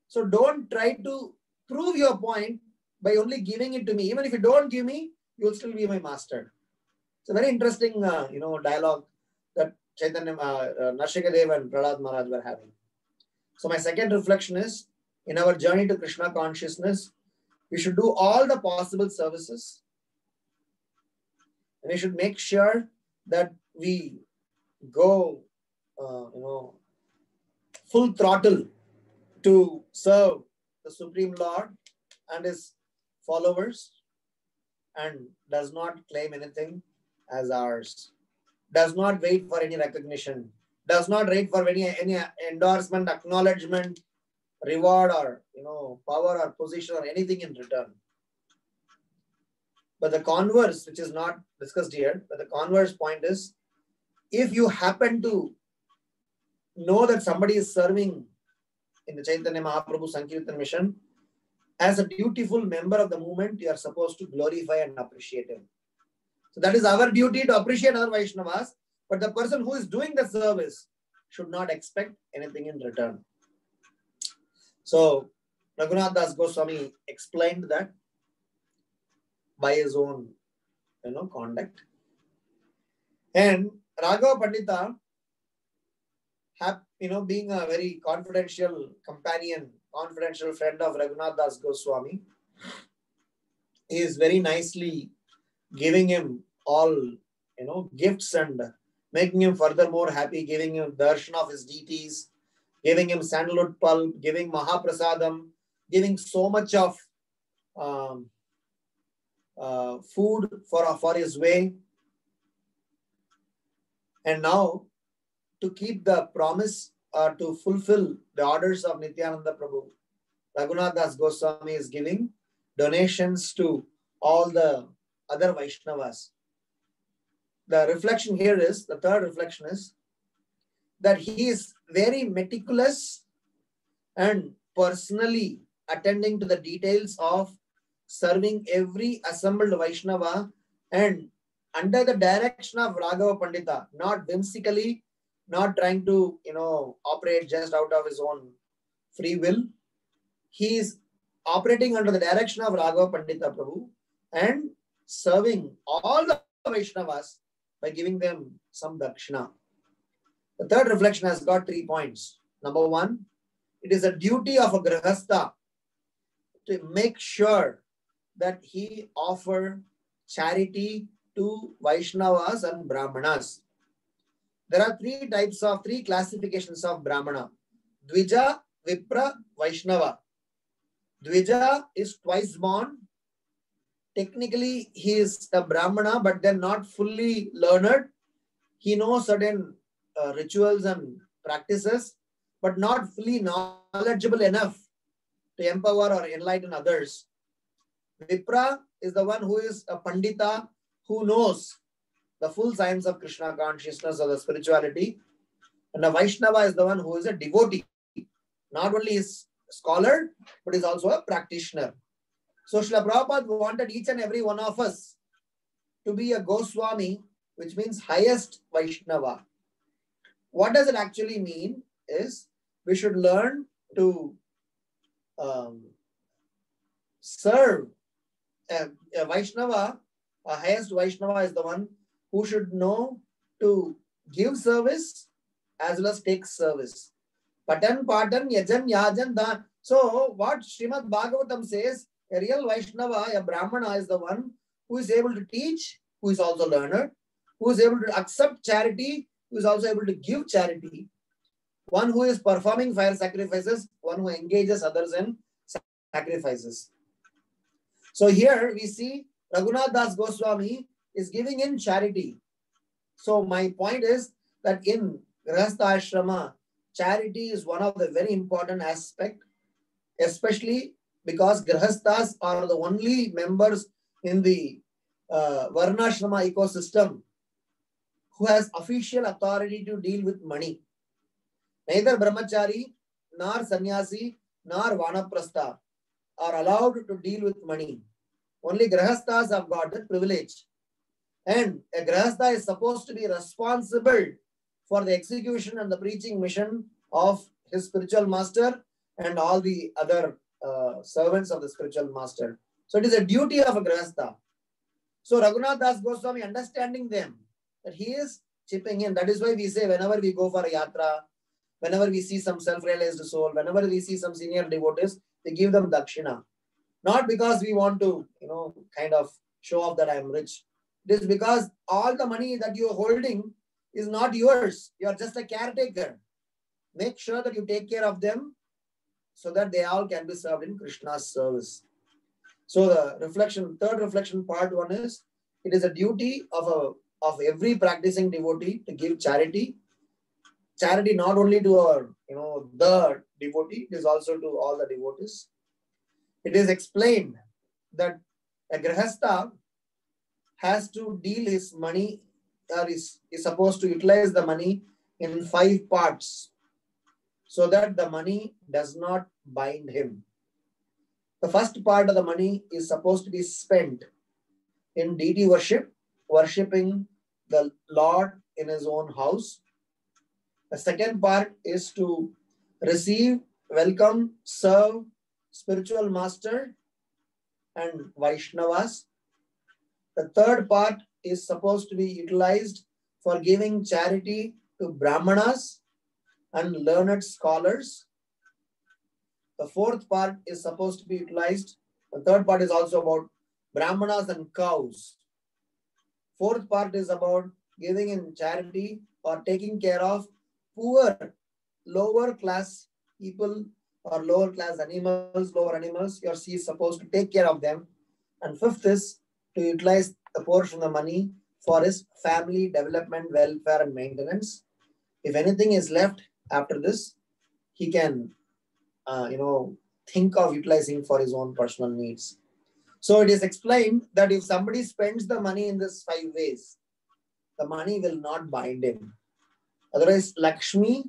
So don't try to prove your point by only giving it to me. Even if you don't give me, you will still be my master. It's a very interesting, dialogue that Chaitanya, Narsinghadev and Prahlad Maharaj were having. So my second reflection is, in our journey to Krishna consciousness, we should do all the possible services. And we should make sure that we go, full throttle to serve the Supreme Lord and his followers, and does not claim anything as ours. Does not wait for any recognition. Does not wait for any endorsement, acknowledgement, reward, or power or position or anything in return. But the converse, which is not discussed here, but the converse point is, if you happen to know that somebody is serving in the Chaitanya Mahaprabhu Sankirtan mission, as a dutiful member of the movement, you are supposed to glorify and appreciate him. So that is our duty, to appreciate other Vaishnavas, but the person who is doing the service should not expect anything in return. So Raghunath Das Goswami explained that by his own, conduct. And Raghava Pandita, being a very confidential companion, confidential friend of Raghunath Das Goswami, he is very nicely giving him all, gifts and making him furthermore happy, giving him darshan of his deities, giving him sandalwood pulp, giving Mahaprasadam, giving so much of food for his way. And now, to keep the promise or to fulfill the orders of Nityananda Prabhu, Raghunath Das Goswami is giving donations to all the other Vaishnavas. The reflection here is, the third reflection is, that he is very meticulous and personally attending to the details of serving every assembled Vaishnava, and under the direction of Raghava Pandita, not whimsically, not trying to, operate just out of his own free will. He is operating under the direction of Raghava Pandita Prabhu and serving all the Vaishnavas by giving them some dakshina. The third reflection has got 3 points. Number 1, it is a duty of a grihastha to make sure that he offer charity to Vaishnavas and Brahmanas. there are three classifications of Brahmana. Dvija, Vipra, Vaishnava. Dvija is twice born. Technically, he is a Brahmana, but then not fully learned. He knows certain rituals and practices, but not fully knowledgeable enough to empower or enlighten others. Vipra is the one who is a Pandita, who knows the full science of Krishna consciousness or the spirituality. And a Vaishnava is the one who is a devotee. Not only is a scholar, but is also a practitioner. So Srila Prabhupada wanted each and every one of us to be a Goswami, which means highest Vaishnava. What does it actually mean is we should learn to serve. A Vaishnava, a highest Vaishnava is the one who should know to give service as well as take service. Patan, Patan, Yajan, Yajan, Dan. So what Srimad Bhagavatam says, a real Vaishnava, a Brahmana is the one who is able to teach, who is also learned, who is able to accept charity, who is also able to give charity. One who is performing fire sacrifices, one who engages others in sacrifices. So here we see Raghunath Das Goswami is giving in charity. So my point is that in Grihastha Ashrama, charity is one of the very important aspects, especially because Grihasthas are the only members in the Varnashrama ecosystem who has official authority to deal with money. Neither Brahmachari, nor Sannyasi, nor Vanaprastha are allowed to deal with money. Only Grihasthas have got that privilege. And a Grihastha is supposed to be responsible for the execution and the preaching mission of his spiritual master and all the other servants of the spiritual master. So it is a duty of a Grihastha. So Raghunath Das Goswami, understanding them, that he is chipping in. That is why we say whenever we go for a yatra, whenever we see some self-realized soul, whenever we see some senior devotees, we give them dakshina. Not because we want to, kind of show off that I am rich. It is because all the money that you are holding is not yours. You are just a caretaker. Make sure that you take care of them so that they all can be served in Krishna's service. So the reflection, third reflection, part one is, it is a duty of every practicing devotee to give charity. Charity not only to our, the devotee, it is also to all the devotees. It is explained that a Grihastha has to deal his money, or is supposed to utilize the money in 5 parts so that the money does not bind him. The first part of the money is supposed to be spent in deity worship, worshipping the Lord in his own house. The second part is to receive, welcome, serve spiritual master and Vaishnavas. The third part is supposed to be utilized for giving charity to Brahmanas and learned scholars. The fourth part is supposed to be utilized. The third part is also about Brahmanas and cows. Fourth part is about giving in charity or taking care of poor, lower class people or lower class animals, lower animals. Your C is supposed to take care of them. And fifth is to utilize a portion of the money for his family development, welfare and maintenance. If anything is left after this, he can, think of utilizing for his own personal needs. So it is explained that if somebody spends the money in this 5 ways, the money will not bind him. Otherwise, Lakshmi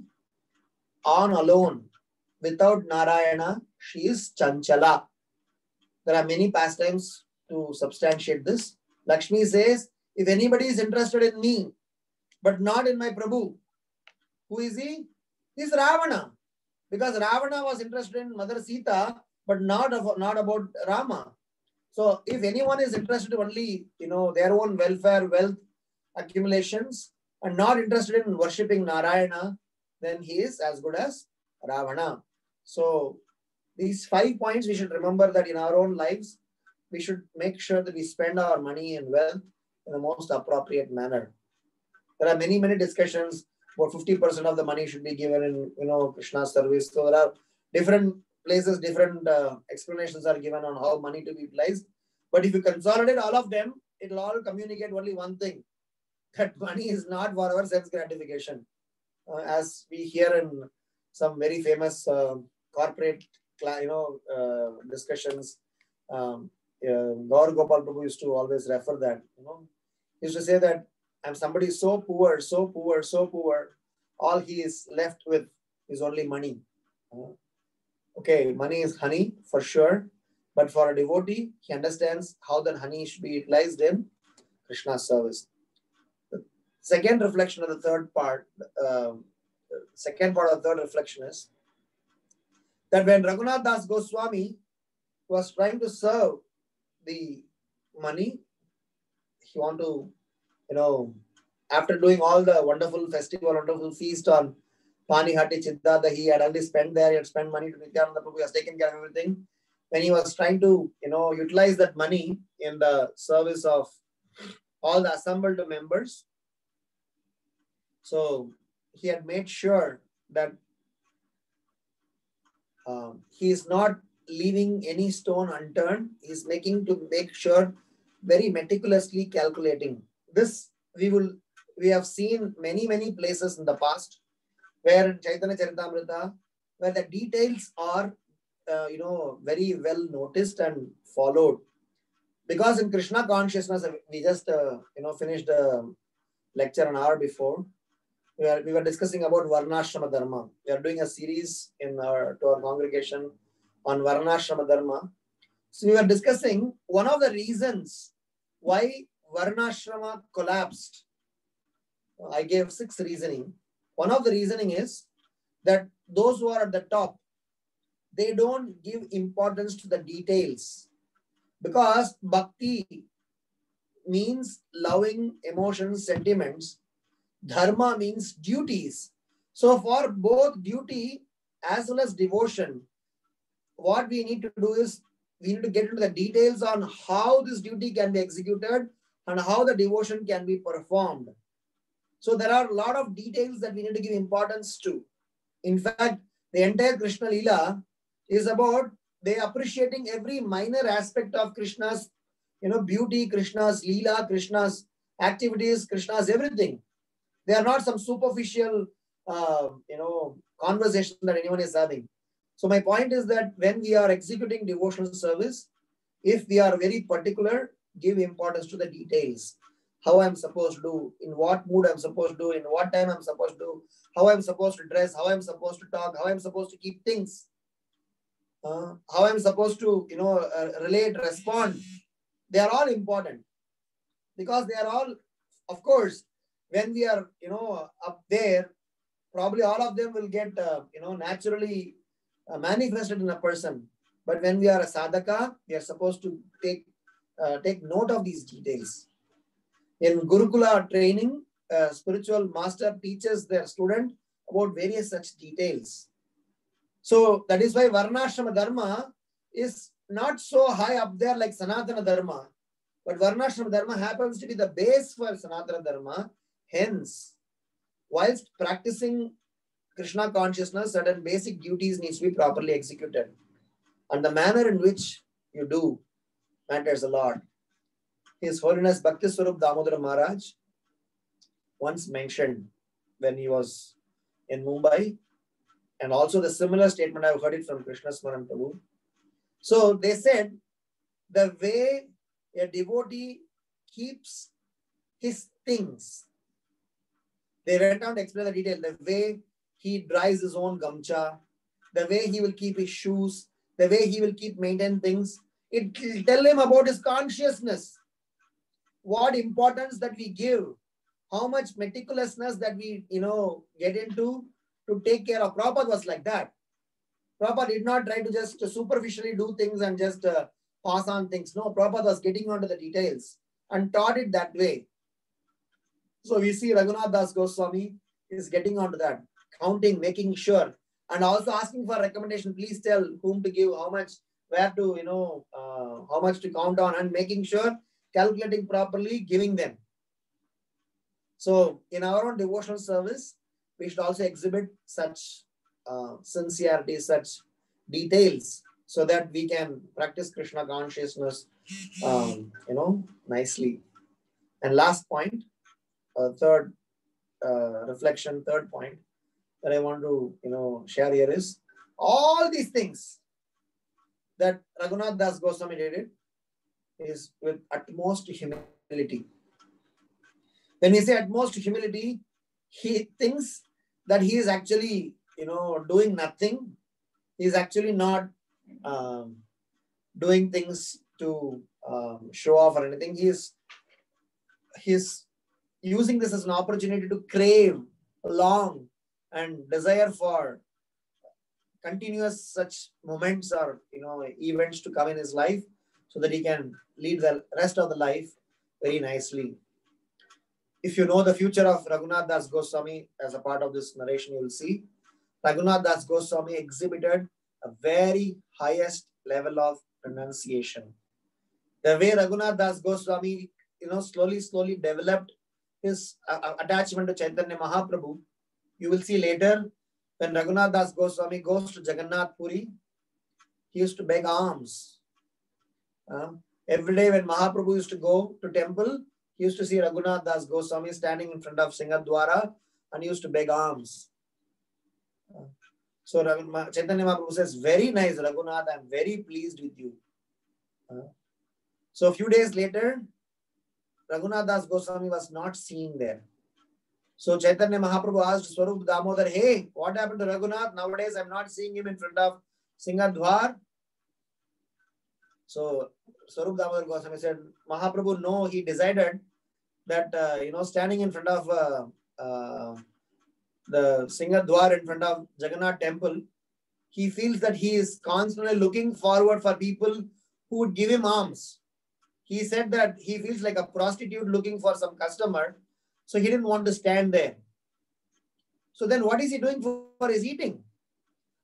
on alone, without Narayana, she is Chanchala. There are many pastimes to substantiate this. Lakshmi says, if anybody is interested in me, but not in my Prabhu, who is he? He is Ravana. Because Ravana was interested in Mother Sita, but not about Rama. So if anyone is interested in only, their own welfare, wealth accumulations, and not interested in worshipping Narayana, then he is as good as Ravana. So these 5 points we should remember, that in our own lives, we should make sure that we spend our money and wealth in the most appropriate manner. There are many discussions. About 50% of the money should be given in Krishna's service. So there are different places, different explanations are given on how money to be utilized. But if you consolidate all of them, it will all communicate only one thing: that money is not for our sense gratification. As we hear in some very famous corporate, discussions, Gaur Gopal Prabhu used to always refer that. He used to say that I'm somebody so poor, so poor, so poor. All he is left with is only money. Okay, money is honey for sure, but for a devotee, he understands how that honey should be utilized in Krishna's service. The second reflection of the third part, second part of the third reflection is that when Raghunath Das Goswami was trying to serve the money, he want to, after doing all the wonderful festival, wonderful feast on Panihati Chitta that he had already spent there, he had spent money to Nityananda Prabhu, he has taken care of everything. When he was trying to, utilize that money in the service of all the assembled members, so he had made sure that he is not leaving any stone unturned. He is make sure very meticulously calculating. This we have seen many places in the past where in Chaitanya Charitamrita, where the details are very well noticed and followed. Because in Krishna consciousness, we just finished a lecture an hour before. We were discussing about Varnashrama Dharma. We are doing a series to our congregation on Varnashrama Dharma. So we were discussing one of the reasons why Varnashrama collapsed. I gave 6 reasoning. One of the reasoning is that those who are at the top, they don't give importance to the details, because bhakti means loving emotions, sentiments. Dharma means duties. So for both duty as well as devotion, what we need to do is we need to get into the details on how this duty can be executed and how the devotion can be performed. So there are a lot of details that we need to give importance to. In fact, the entire Krishna Leela is about they appreciating every minor aspect of Krishna's beauty, Krishna's Leela, Krishna's activities, Krishna's everything. They are not some superficial conversation that anyone is having. So my point is that when we are executing devotional service, if we are very particular, give importance to the details. How I'm supposed to do, in what mood I'm supposed to do, in what time I'm supposed to do, how I'm supposed to dress, how I'm supposed to talk, how I'm supposed to keep things, how I'm supposed to, relate, respond. They are all important because they are all, of course, when we are, up there, probably all of them will get, naturally manifested in a person. But when we are a sadhaka, we are supposed to take note of these details. In Gurukula training, spiritual master teaches their student about various such details. So that is why Varnashrama Dharma is not so high up there like Sanatana Dharma. But Varnashrama Dharma happens to be the base for Sanatana Dharma. Hence, whilst practicing Krishna consciousness, certain basic duties needs to be properly executed. And the manner in which you do matters a lot. His Holiness Bhakti Swarup Damodara Maharaj once mentioned when he was in Mumbai, and also the similar statement I've heard it from Krishna Smaran Prabhu. So they said the way a devotee keeps his things, they went on to explain the detail, the way he dries his own gamcha, the way he will keep his shoes, the way he will maintain things. It will tell him about his consciousness, what importance that we give, how much meticulousness that we, get into to take care of. Prabhupada was like that. Prabhupada did not try to just superficially do things and just pass on things. No, Prabhupada was getting onto the details and taught it that way. So we see Raghunath Das Goswami is getting onto that, counting, making sure, and also asking for recommendation. Please tell whom to give, how much, where to, how much to count on, and making sure, calculating properly, giving them. So in our own devotional service, we should also exhibit such sincerity, such details, so that we can practice Krishna consciousness, nicely. And last point, third reflection, third point that I want to, share here is all these things that Raghunath Das Goswami did is with utmost humility. When we say utmost humility, he thinks that he is actually, doing nothing. He is actually not doing things to show off or anything. He is using this as an opportunity to crave, long, and desire for continuous such moments or events to come in his life, so that he can lead the rest of the life very nicely. If you know the future of Raghunath Das Goswami as a part of this narration, you will see Raghunath Das Goswami exhibited a very highest level of renunciation. The way Raghunath Das Goswami, slowly developed his attachment to Chaitanya Mahaprabhu, you will see later when Raghunath Das Goswami goes to Jagannath Puri, he used to beg alms. Every day when Mahaprabhu used to go to temple, he used to see Raghunath Das Goswami standing in front of Singadwara and he used to beg alms. So Chaitanya Mahaprabhu says, very nice, Raghunath, I am very pleased with you. So a few days later, Raghunath Das Goswami was not seen there. So Chaitanya Mahaprabhu asked Swarup Damodar, hey, what happened to Raghunath? Nowadays I am not seeing him in front of Singadwar. So Swarup Damodar Goswami said, Mahaprabhu, no, he decided that, standing in front of the Singadwar in front of Jagannath temple, he feels that he is constantly looking forward for people who would give him alms. He said that he feels like a prostitute looking for some customer, so he didn't want to stand there. So then what is he doing for his eating?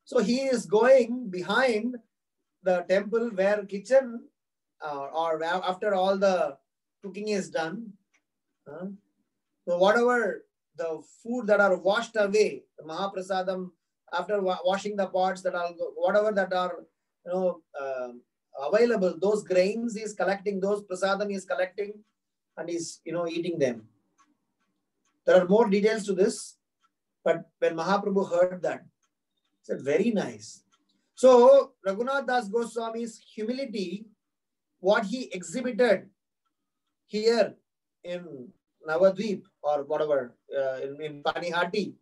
So he is going behind the temple where kitchen or after all the cooking is done. So whatever the food that are washed away, the Mahaprasadam, after washing the pots that are, whatever that are, available, those grains he is collecting, those prasadam he is collecting and he's, eating them. There are more details to this, but when Mahaprabhu heard that, he said, very nice. So Raghunath Das Goswami's humility, what he exhibited here in Navadvip or whatever, in Panihati,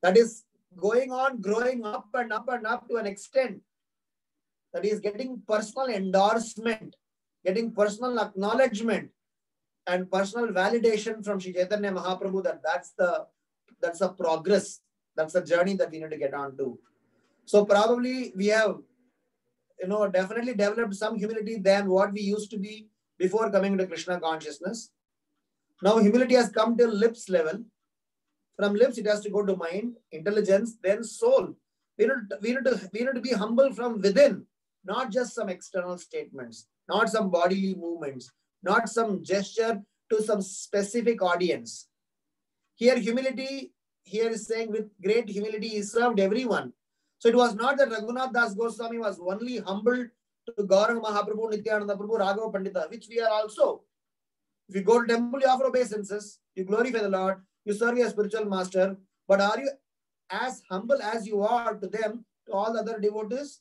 that is going on, growing up and up and up to an extent that he is getting personal endorsement, getting personal acknowledgement and personal validation from Sri Chaitanya Mahaprabhu, that's the progress, that's the journey that we need to get on to. So probably we have, definitely developed some humility than what we used to be before coming to Krishna consciousness. Now humility has come till lips level. From lips, it has to go to mind, intelligence, then soul. We need to be humble from within, not just some external statements, not some bodily movements, not some gesture to some specific audience. Here, humility, here is saying with great humility, he served everyone. So it was not that Raghunath Das Goswami was only humble to Gauranga Mahaprabhu, Nityananda Prabhu, Raghava Pandita, which we are also. If you go to temple, you offer obeisances, you glorify the Lord, you serve your spiritual master, but are you as humble as you are to them, to all the other devotees?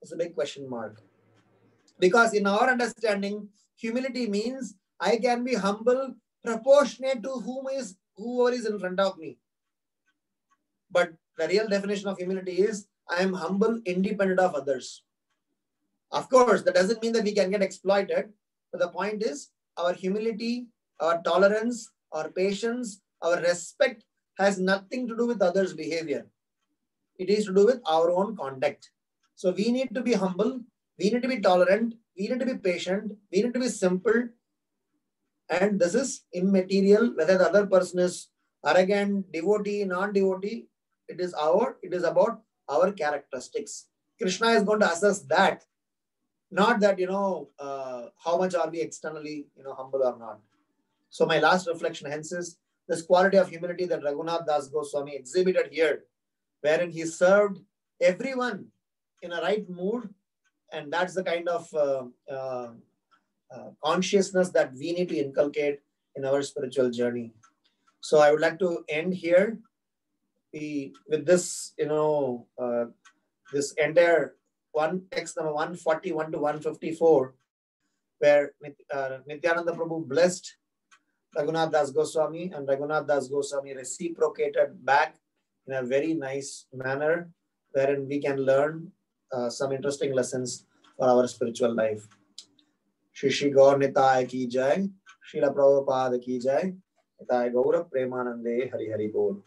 It's a big question mark. Because in our understanding, humility means I can be humble proportionate to whoever is in front of me. But the real definition of humility is I am humble independent of others. Of course, that doesn't mean that we can get exploited. But the point is our humility, our tolerance, our patience, our respect has nothing to do with others' behavior. It is to do with our own conduct. So we need to be humble. We need to be tolerant. We need to be patient. We need to be simple. And this is immaterial, whether the other person is arrogant, devotee, non-devotee. It is about our characteristics. Krishna is going to assess that. Not that, how much are we externally, humble or not. So my last reflection hence is this quality of humility that Raghunath Das Goswami exhibited here, wherein he served everyone in a right mood, and that's the kind of consciousness that we need to inculcate in our spiritual journey. So I would like to end here with this, this entire text number 141 to 154, where Nityananda Prabhu blessed Raghunath Das Goswami, and Raghunath Das Goswami reciprocated back in a very nice manner, wherein we can learn some interesting lessons for our spiritual life. Shri Shri Gaur Nitai ki jai, Srila Prabhupada ki jai, Nitai Gaura Premanande Hari Hari Bol.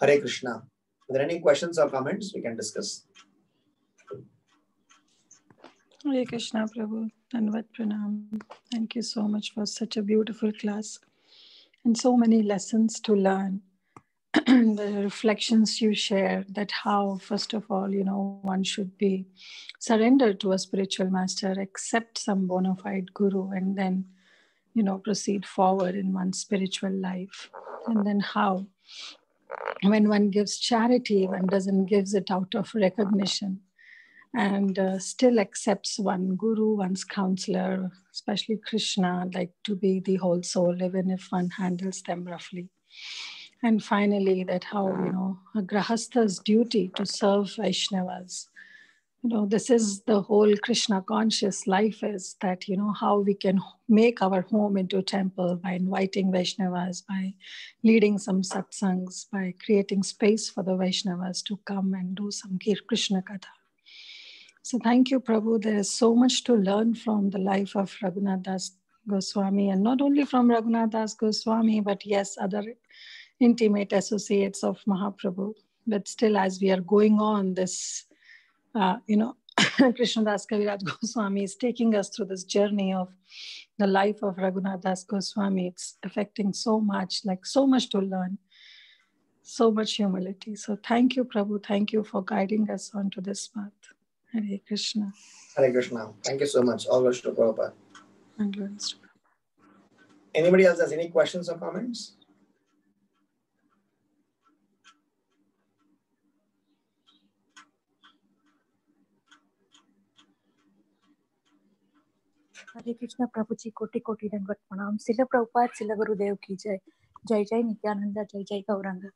Hare Krishna. Are there any questions or comments we can discuss? Hare Krishna, Prabhu. Dandavat Pranam. Thank you so much for such a beautiful class and so many lessons to learn. The reflections you share, that how, first of all, one should be surrendered to a spiritual master, accept some bona fide guru, and then, proceed forward in one's spiritual life. And then how, when one gives charity, one doesn't give it out of recognition, and still accepts one guru, one's counselor, especially Krishna, like to be the whole soul, even if one handles them roughly. And finally, that how, a Grahasta's duty to serve Vaishnavas. This is the whole Krishna conscious life, is that, how we can make our home into a temple by inviting Vaishnavas, by leading some satsangs, by creating space for the Vaishnavas to come and do some Krishna Katha. So thank you, Prabhu. There is so much to learn from the life of Raghunath Das Goswami, and not only from Raghunath Das Goswami, but yes, other intimate associates of Mahaprabhu. But still, as we are going on this, Krishnadas Kaviraj Goswami is taking us through this journey of the life of Raghunath Das Goswami. It's affecting so much, like so much to learn, so much humility. So thank you, Prabhu. Thank you for guiding us onto this path. Hare Krishna. Hare Krishna. Thank you so much. All glories to Prabhupada. And glories to Prabhupada. Anybody else has any questions or comments? Hare Krishna, Prabhuji, koti koti dandavat pranam. Srila Prabhupada, Srila Gurudev ki jai. Jai Jai Nityananda, Jai Jai Gauranga.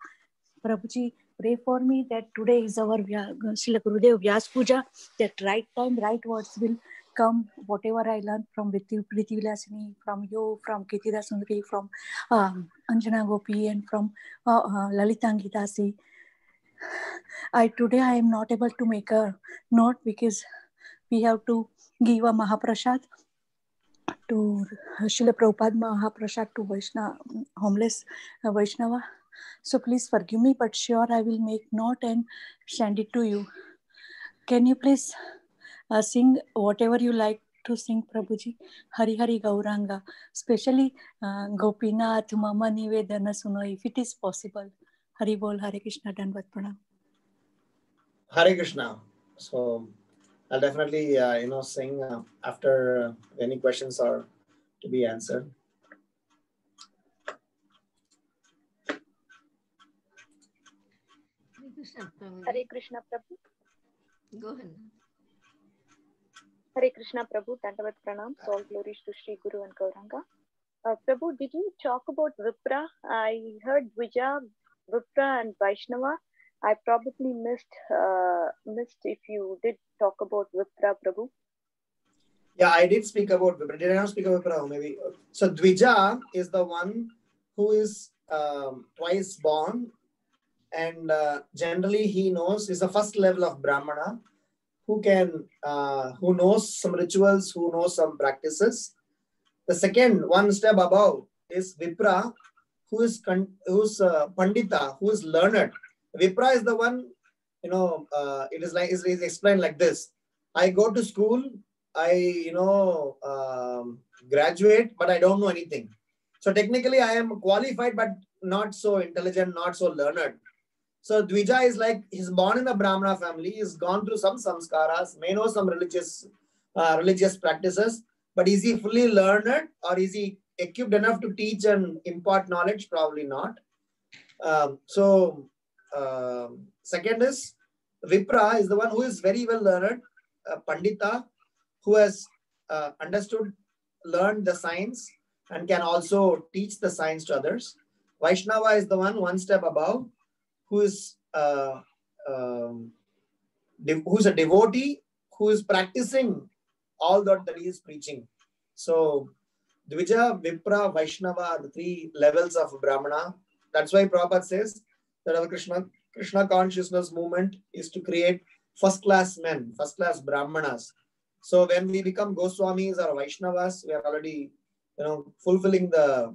Prabhuji, pray for me that today is our Srila Gurudev Vyas Puja, that right time, right words will come. Whatever I learned from Priti Vilasini, from you, from Kirtida Sundari, from Anjana Gopi, and from Lalitangi Dasi. Today I am not able to make a note because we have to give a Mahaprasad to Srila Prabhupada, Mahaprasad to Vaishnava, homeless Vaishnava. So please forgive me, but sure I will make note and send it to you. Can you please sing whatever you like to sing, Prabhuji? Hari Hari Gauranga, especially Gopinath Mama Nivedana Suno, if it is possible. Hari Bol, Hare Krishna, Dandavat Pranam. Hare Krishna. So I'll definitely, sing after any questions are to be answered. Hare Krishna, Prabhu. Go ahead. Hare Krishna, Prabhu. Dandavat Pranam. All glories to Sri Guru and Gauranga. Prabhu, did you talk about Vipra? I heard Dvija, Vipra and Vaishnava. I probably missed if you did talk about Vipra, Prabhu. Yeah, I did speak about Vipra. Did I not speak about Vipra? Maybe. So Dvija is the one who is twice born, and generally he knows, is the first level of Brahmana, who knows some rituals, who knows some practices. The second, one step above, is Vipra, who's Pandita, who is learned. Vipra is the one, it is like, it's explained like this. I go to school, I, graduate, but I don't know anything. So technically I am qualified, but not so intelligent, not so learned. So Dvija is like, he's born in a Brahmana family, he's gone through some samskaras, may know some religious practices, but is he fully learned, or is he equipped enough to teach and impart knowledge? Probably not. So second is Vipra is the one who is very well learned, Pandita, who has understood, learned the science and can also teach the science to others. Vaishnava is the one step above, who is who's a devotee, who is practicing all that he is preaching. So Dvija, Vipra, Vaishnava are the three levels of Brahmana. That's why Prabhupada says that our Krishna consciousness movement is to create first-class men, first-class Brahmanas. So when we become Goswamis or Vaishnavas, we are already, fulfilling the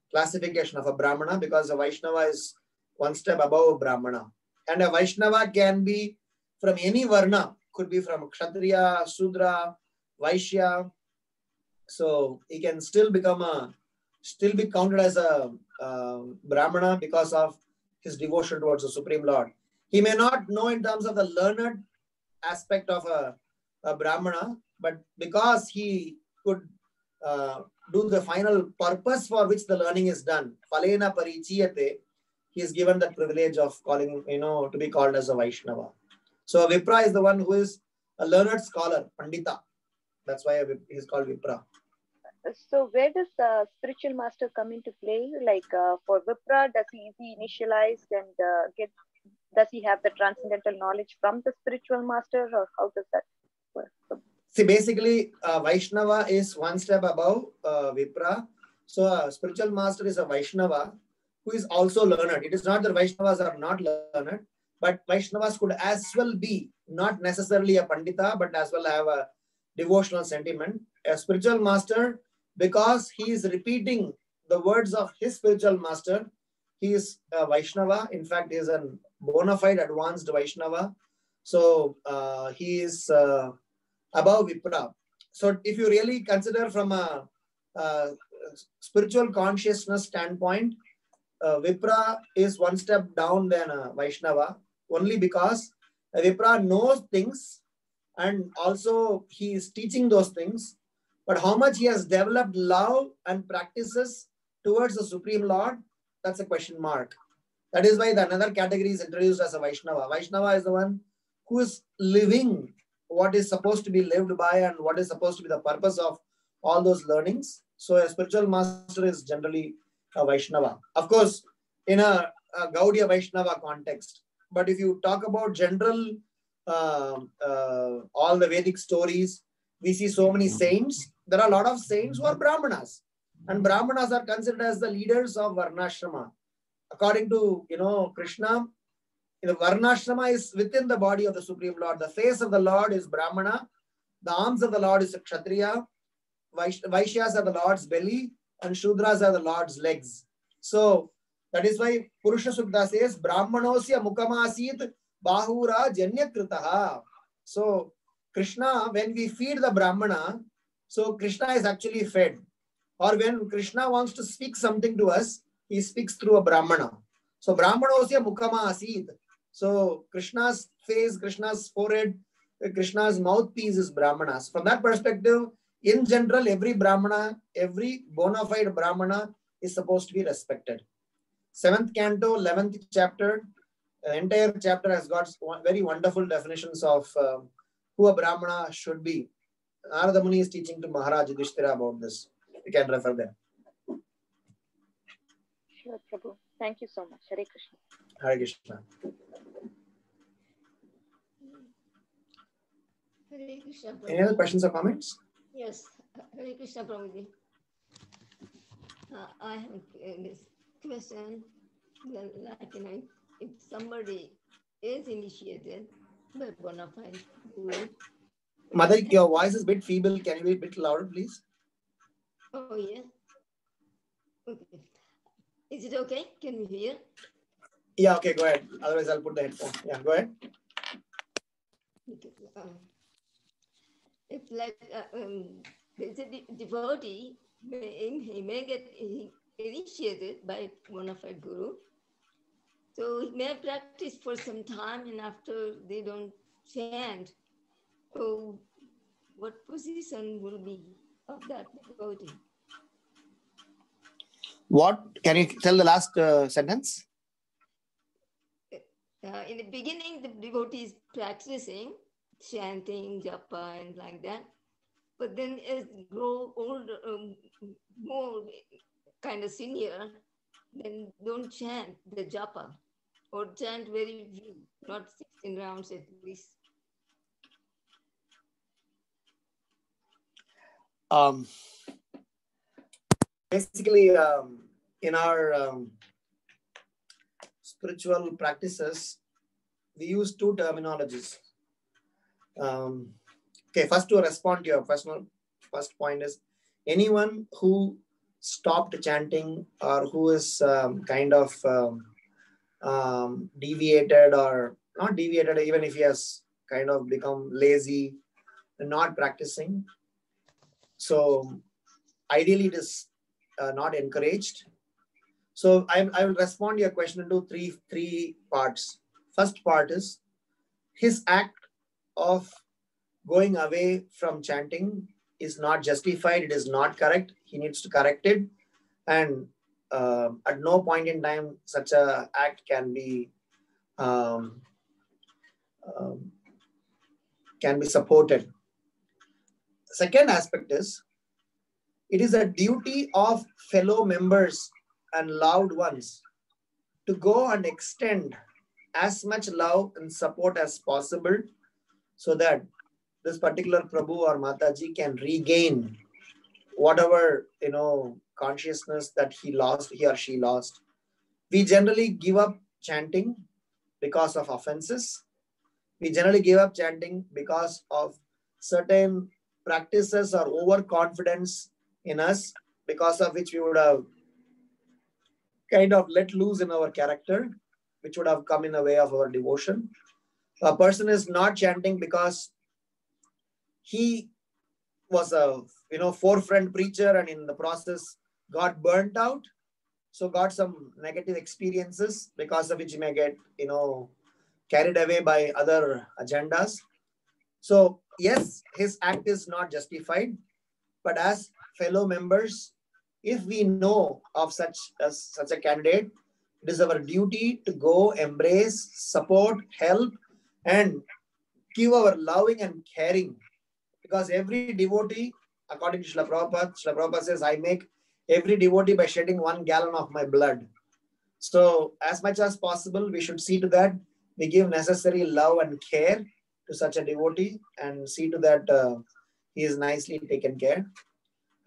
classification of a Brahmana, because a Vaishnava is one step above a Brahmana. And a Vaishnava can be from any Varna, could be from Kshatriya, Sudra, Vaishya. So he can still be counted as a Brahmana because of his devotion towards the Supreme Lord. He may not know in terms of the learned aspect of a Brahmana, but because he could do the final purpose for which the learning is done, Phalena Parichiyate, he is given that privilege of calling, to be called as a Vaishnava. So Vipra is the one who is a learned scholar, Pandita. That's why he is called Vipra. So where does the spiritual master come into play? Like for Vipra, is he initialized and does he have the transcendental knowledge from the spiritual master, or how does that work? See, basically, Vaishnava is one step above Vipra. So a spiritual master is a Vaishnava who is also learned. It is not that Vaishnavas are not learned, but Vaishnavas could as well be not necessarily a Pandita, but as well have a devotional sentiment. A spiritual master, because he is repeating the words of his spiritual master, he is a Vaishnava. In fact, he is a bona fide advanced Vaishnava. So he is above Vipra. So if you really consider from a spiritual consciousness standpoint, Vipra is one step down than Vaishnava, only because Vipra knows things and also he is teaching those things. But how much he has developed love and practices towards the Supreme Lord, that's a question mark. That is why the another category is introduced as a Vaishnava. Vaishnava is the one who is living what is supposed to be lived by and what is supposed to be the purpose of all those learnings. So a spiritual master is generally a Vaishnava. Of course, in a Gaudiya Vaishnava context. But if you talk about general, all the Vedic stories, we see so many saints. There are a lot of saints who are Brahmanas. And Brahmanas are considered as the leaders of Varnashrama. According to, Krishna, the Varnashrama is within the body of the Supreme Lord. The face of the Lord is Brahmana. The arms of the Lord is Kshatriya. Vaishyas are the Lord's belly. And Shudras are the Lord's legs. So, that is why Purusha Sukta says, Brahmanosya mukamasit bahura janyakritaha. So, Krishna, when we feed the Brahmana, so Krishna is actually fed. Or when Krishna wants to speak something to us, he speaks through a Brahmana. So, Brahmanosya mukamasit. So, Krishna's face, Krishna's forehead, Krishna's mouthpiece is Brahmanas. From that perspective, in general, every Brahmana, every bona fide Brahmana is supposed to be respected. 7th canto, 11th chapter, the entire chapter has got very wonderful definitions of who a Brahmana should be. Narada Muni is teaching to Maharaj Yudhishthira about this. You can refer there. Sure, Prabhu. Thank you so much. Hare Krishna. Hare Krishna. Hare Krishna, Prabhu. Any other questions or comments? Yes, Hare Krishna, Prabhuji. I have this question. Like, if somebody is initiated by bona fide guru. Mother, your voice is a bit feeble. Can you be a bit louder, please? Oh, yeah. Okay. Is it okay? Can you hear? Yeah, okay, go ahead. Otherwise, I'll put the headphone. Yeah, go ahead. Okay. If like there's a devotee, he may get initiated by bona fide guru. So he may practice for some time, and after they don't chant, so what position will be of that devotee? What? Can you tell the last sentence? In the beginning, the devotee is practicing chanting, japa, and like that. But then as grow older, more kind of senior, then don't chant the japa or chant very few, not 16 rounds at least. Basically, in our spiritual practices, we use two terminologies. Okay, first to respond to your first point is anyone who stopped chanting or who is kind of deviated or not deviated, even if he has kind of become lazy and not practicing. So ideally, it is not encouraged. So I will respond to your question into three parts. First part is his act of going away from chanting is not justified. It is not correct. He needs to correct it. And at no point in time such a act can be supported. Second aspect is it is a duty of fellow members and loved ones to go and extend as much love and support as possible so that this particular Prabhu or Mataji can regain whatever, consciousness that he or she lost. We generally give up chanting because of offenses. We generally give up chanting because of certain practices or overconfidence in us, because of which we would have kind of let loose in our character, which would have come in the way of our devotion. A person is not chanting because he was a forefront preacher and in the process got burnt out, so got some negative experiences because of which he may get carried away by other agendas. So yes, his act is not justified, but as fellow members, if we know of such a candidate, it is our duty to go embrace, support, help, and give our loving and caring. Because every devotee, according to Srila Prabhupada says, I make every devotee by shedding 1 gallon of my blood. So as much as possible, we should see to that we give necessary love and care to such a devotee and see to that he is nicely taken care.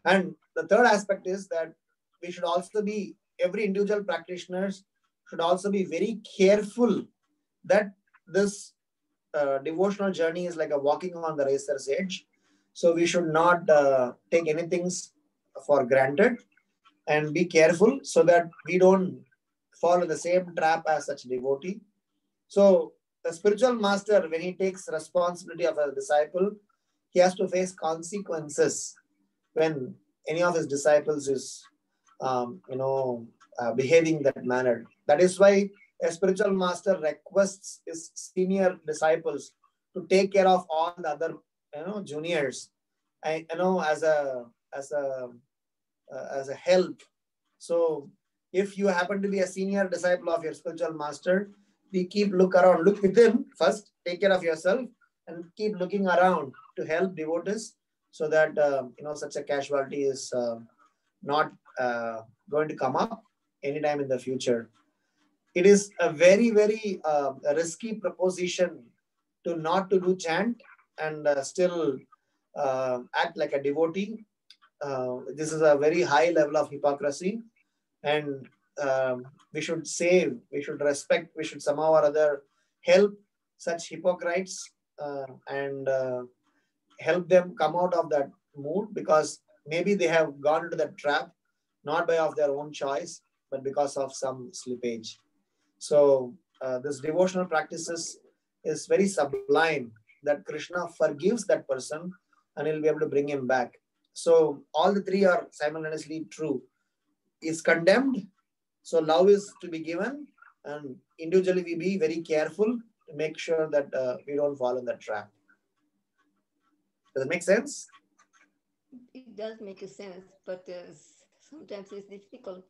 And the third aspect is that we should also be, every individual practitioners should also be very careful that this devotional journey is like a walking on the razor's edge. So we should not take anything for granted and be careful so that we don't fall in the same trap as such a devotee. So the spiritual master, when he takes responsibility of a disciple, he has to face consequences when any of his disciples is behaving that manner. That is why a spiritual master requests his senior disciples to take care of all the other juniors, as a help. So if you happen to be a senior disciple of your spiritual master, we keep look within first, take care of yourself, and keep looking around to help devotees so that such a casualty is not going to come up anytime in the future. It is a very, very risky proposition to not to do chant and still act like a devotee. This is a very high level of hypocrisy, and we should save, we should respect, we should somehow or other help such hypocrites and help them come out of that mood, because maybe they have gone into that trap not by of their own choice but because of some slippage. So this devotional practices is very sublime that Krishna forgives that person and he'll be able to bring him back. So all the three are simultaneously true. Is condemned, so love is to be given, and individually we be very careful to make sure that we don't fall in that trap. Does it make sense? It does make a sense, but sometimes it's difficult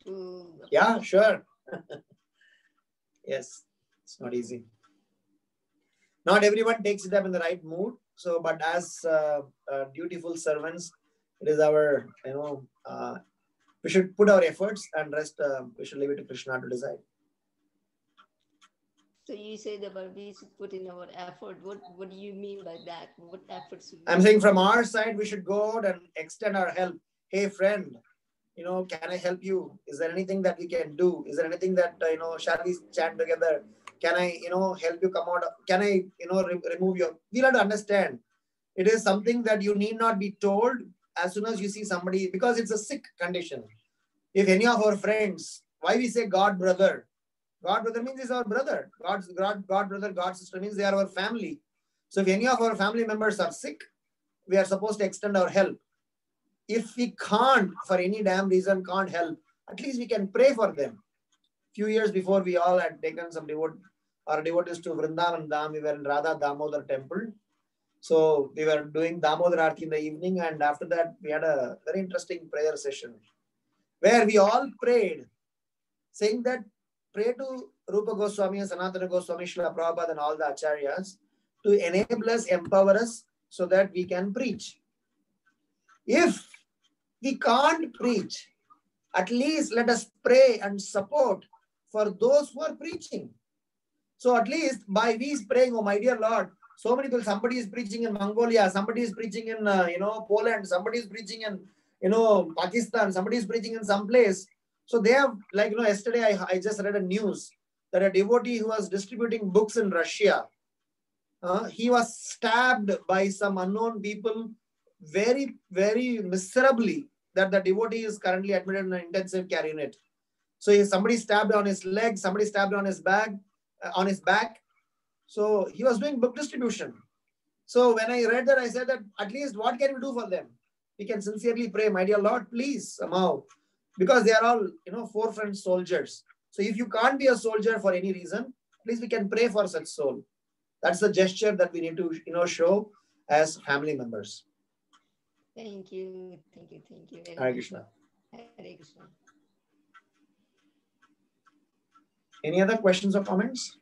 to... Yeah, sure. Yes, it's not easy. Not everyone takes it up in the right mood. So, but as dutiful servants, it is our, we should put our efforts, and rest we should leave it to Krishna to decide. So you say that we should put in our effort. What do you mean by that? What efforts? I'm saying from our side, we should go out and extend our help. Hey, friend, can I help you? Is there anything that we can do? Is there anything that, shall we chant together? Can I, help you come out? Can I, remove your... We'll have to understand. It is something that you need not be told as soon as you see somebody, because it's a sick condition. If any of our friends, why we say God brother? God brother means he's our brother. God brother, God sister means they are our family. So if any of our family members are sick, we are supposed to extend our help. If we can't, for any damn reason, can't help, at least we can pray for them. Few years before, we all had taken some devotees to Vrindavan Dham. We were in Radha Damodar temple. So we were doing Damodar Aarti in the evening, and after that, we had a very interesting prayer session where we all prayed, saying that pray to Rupa Goswami and Sanatana Goswami, Srila Prabhupada and all the Acharyas to enable us, empower us so that we can preach. If we can't preach, at least let us pray and support for those who are preaching. So at least by we praying, oh my dear Lord, so many people, somebody is preaching in Mongolia, somebody is preaching in, Poland, somebody is preaching in, Pakistan, somebody is preaching in some place. So they have, yesterday I just read a news that a devotee who was distributing books in Russia, he was stabbed by some unknown people very, very miserably, that the devotee is currently admitted in an intensive care unit. So somebody stabbed on his leg, somebody stabbed on his back. So he was doing book distribution. So when I read that, I said that at least what can we do for them? We can sincerely pray, my dear Lord, please somehow, because they are all, forefront soldiers. So if you can't be a soldier for any reason, at least we can pray for such soul. That's the gesture that we need to, show as family members. Thank you. Hare Krishna. Hare Krishna. Any other questions or comments?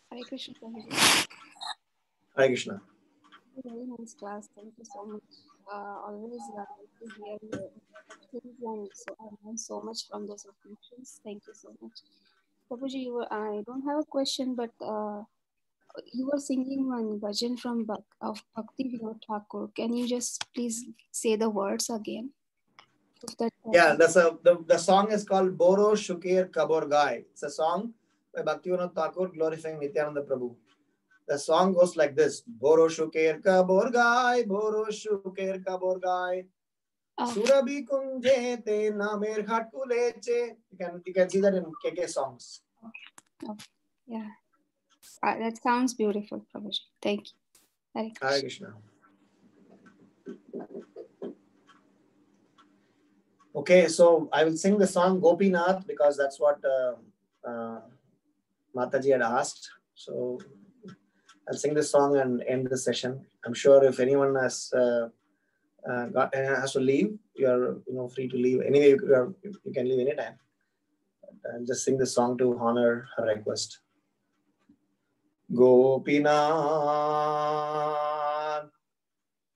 Hare Krishna. Hare Krishna. Very nice class. Thank you so much. Always like to hear your reflections, and so I learned so much from those reflections. Thank you so much. Prabhuji, I don't have a question, but you were singing one bhajan of Bhakti Vinod Thakur. Can you just please say the words again? Yeah, the song is called Boro Shukir Kabor Gai. It's a song by Bhakti Vinod Thakur glorifying Nityananda Prabhu. The song goes like this: Boro Shukir Kabor Gai, Boro Shukir Kabor Gai. Surabhi Kunje te namer hatkuleche. You can see that in KK songs. Okay. Yeah. That sounds beautiful, Prabhuji. Thank you. Hare Krishna. Hare Krishna. Okay, so I will sing the song Gopinath because that's what Mataji had asked. So I'll sing this song and end the session. I'm sure if anyone has to leave, you are free to leave. Anyway, you can leave anytime. I'll just sing this song to honor her request. Gopinath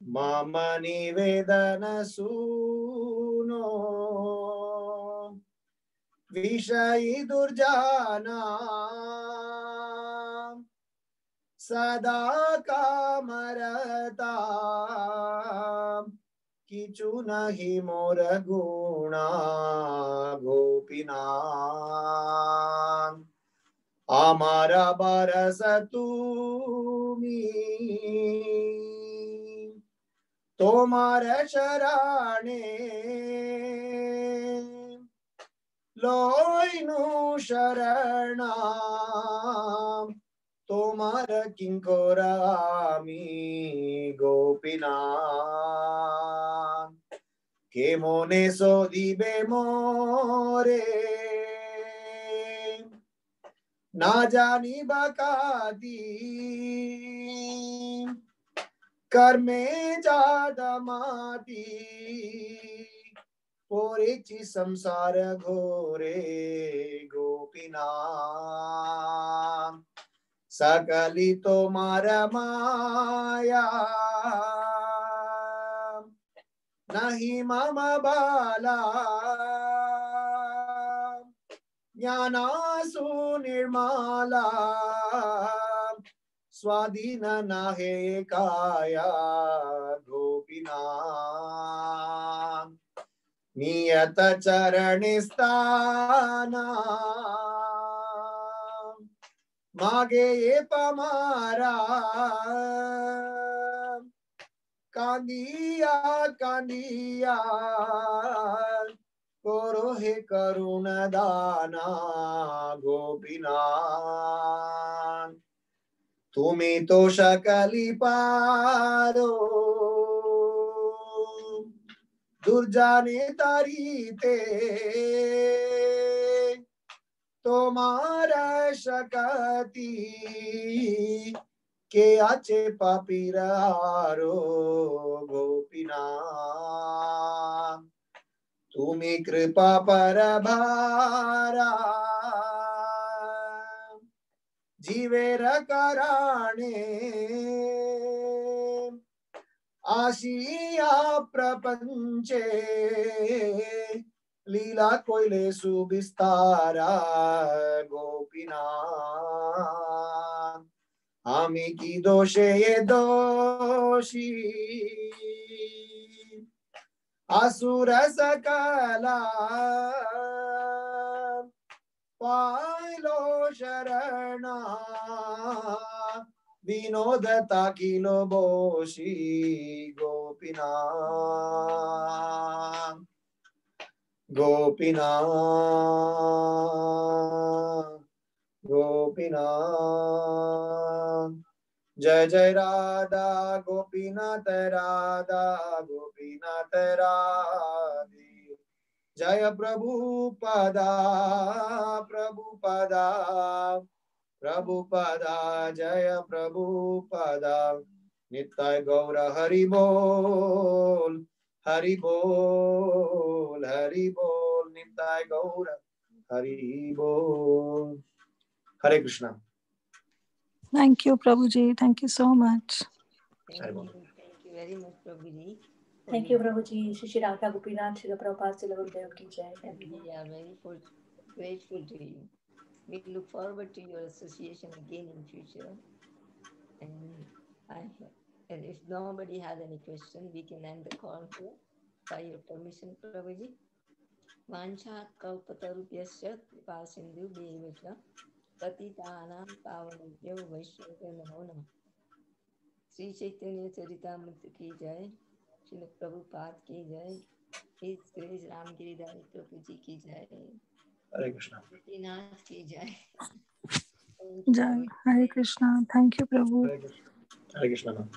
Mama Nivedana Suno Vishayi Durjana Sada Kamarata Kichu Nahi Mora Guna Gopinath Amara Barasa Tumi Tomara Sharane Loinu Sharana Tomara Kinkorami Gopinath Kemone Sodibe More Na jani bakati karme jada mati पोरेची संसार घोरे गोपीना सकली तो मारा माया नहीं मम बाला ज्ञानासु निर्मला स्वाधीन नाहे काया गोपीना नियत चरणी स्थाना मागे ये पमारा कांदिया कांदिया करो हे करुण दाना गोपीना तुम्ही तो शकली पारो दुर्जाने तारी ते तुम्हारा शकती के आचे पापीरारो गोपीना तुम्ही कृपा परभारा जीवेर कराणे आशिया प्रपंचे लीला कोयले सुविस्तारा गोपीना आमी की दोषे ये दोषी असुर सकला पायलो शरणा विनोद ताकिलो बोशी गोपीना गोपीना गोपीना जय जय राधा गोपीनाथ राधा गोपीनाथ राधे जय प्रभुपदा प्रभुपदा प्रभुपदा जय प्रभुपदा नित्य गौर हरि बोल हरि बोल हरि बोल नित्य गौर हरि बोल। हरे Krishna. Thank you, Prabhuji. Thank you so much. Thank you very much, Prabhuji. Thank you, Prabhuji. Shri Shri Radha Gopinath, Shri Prabhupada, Shri Gurudev ki jai. We are very grateful to you. We look forward to your association again in future. And if nobody has any question, we can end the call here. By your permission, Prabhuji. Vanshat kalpatarubhyasya kripa sindhu devasya patitanam pavanabhyo vaishnavyo namo namah. Sri Chaitanya Charitamrita ki jai, Srila Prabhupada ki jai, His Grace Ramgiri Dhari Prabhuji ki jai. Hare Krishna. Gopinath ki jai. Jai. Hare Krishna. Thank you, Prabhu. Hare Krishna.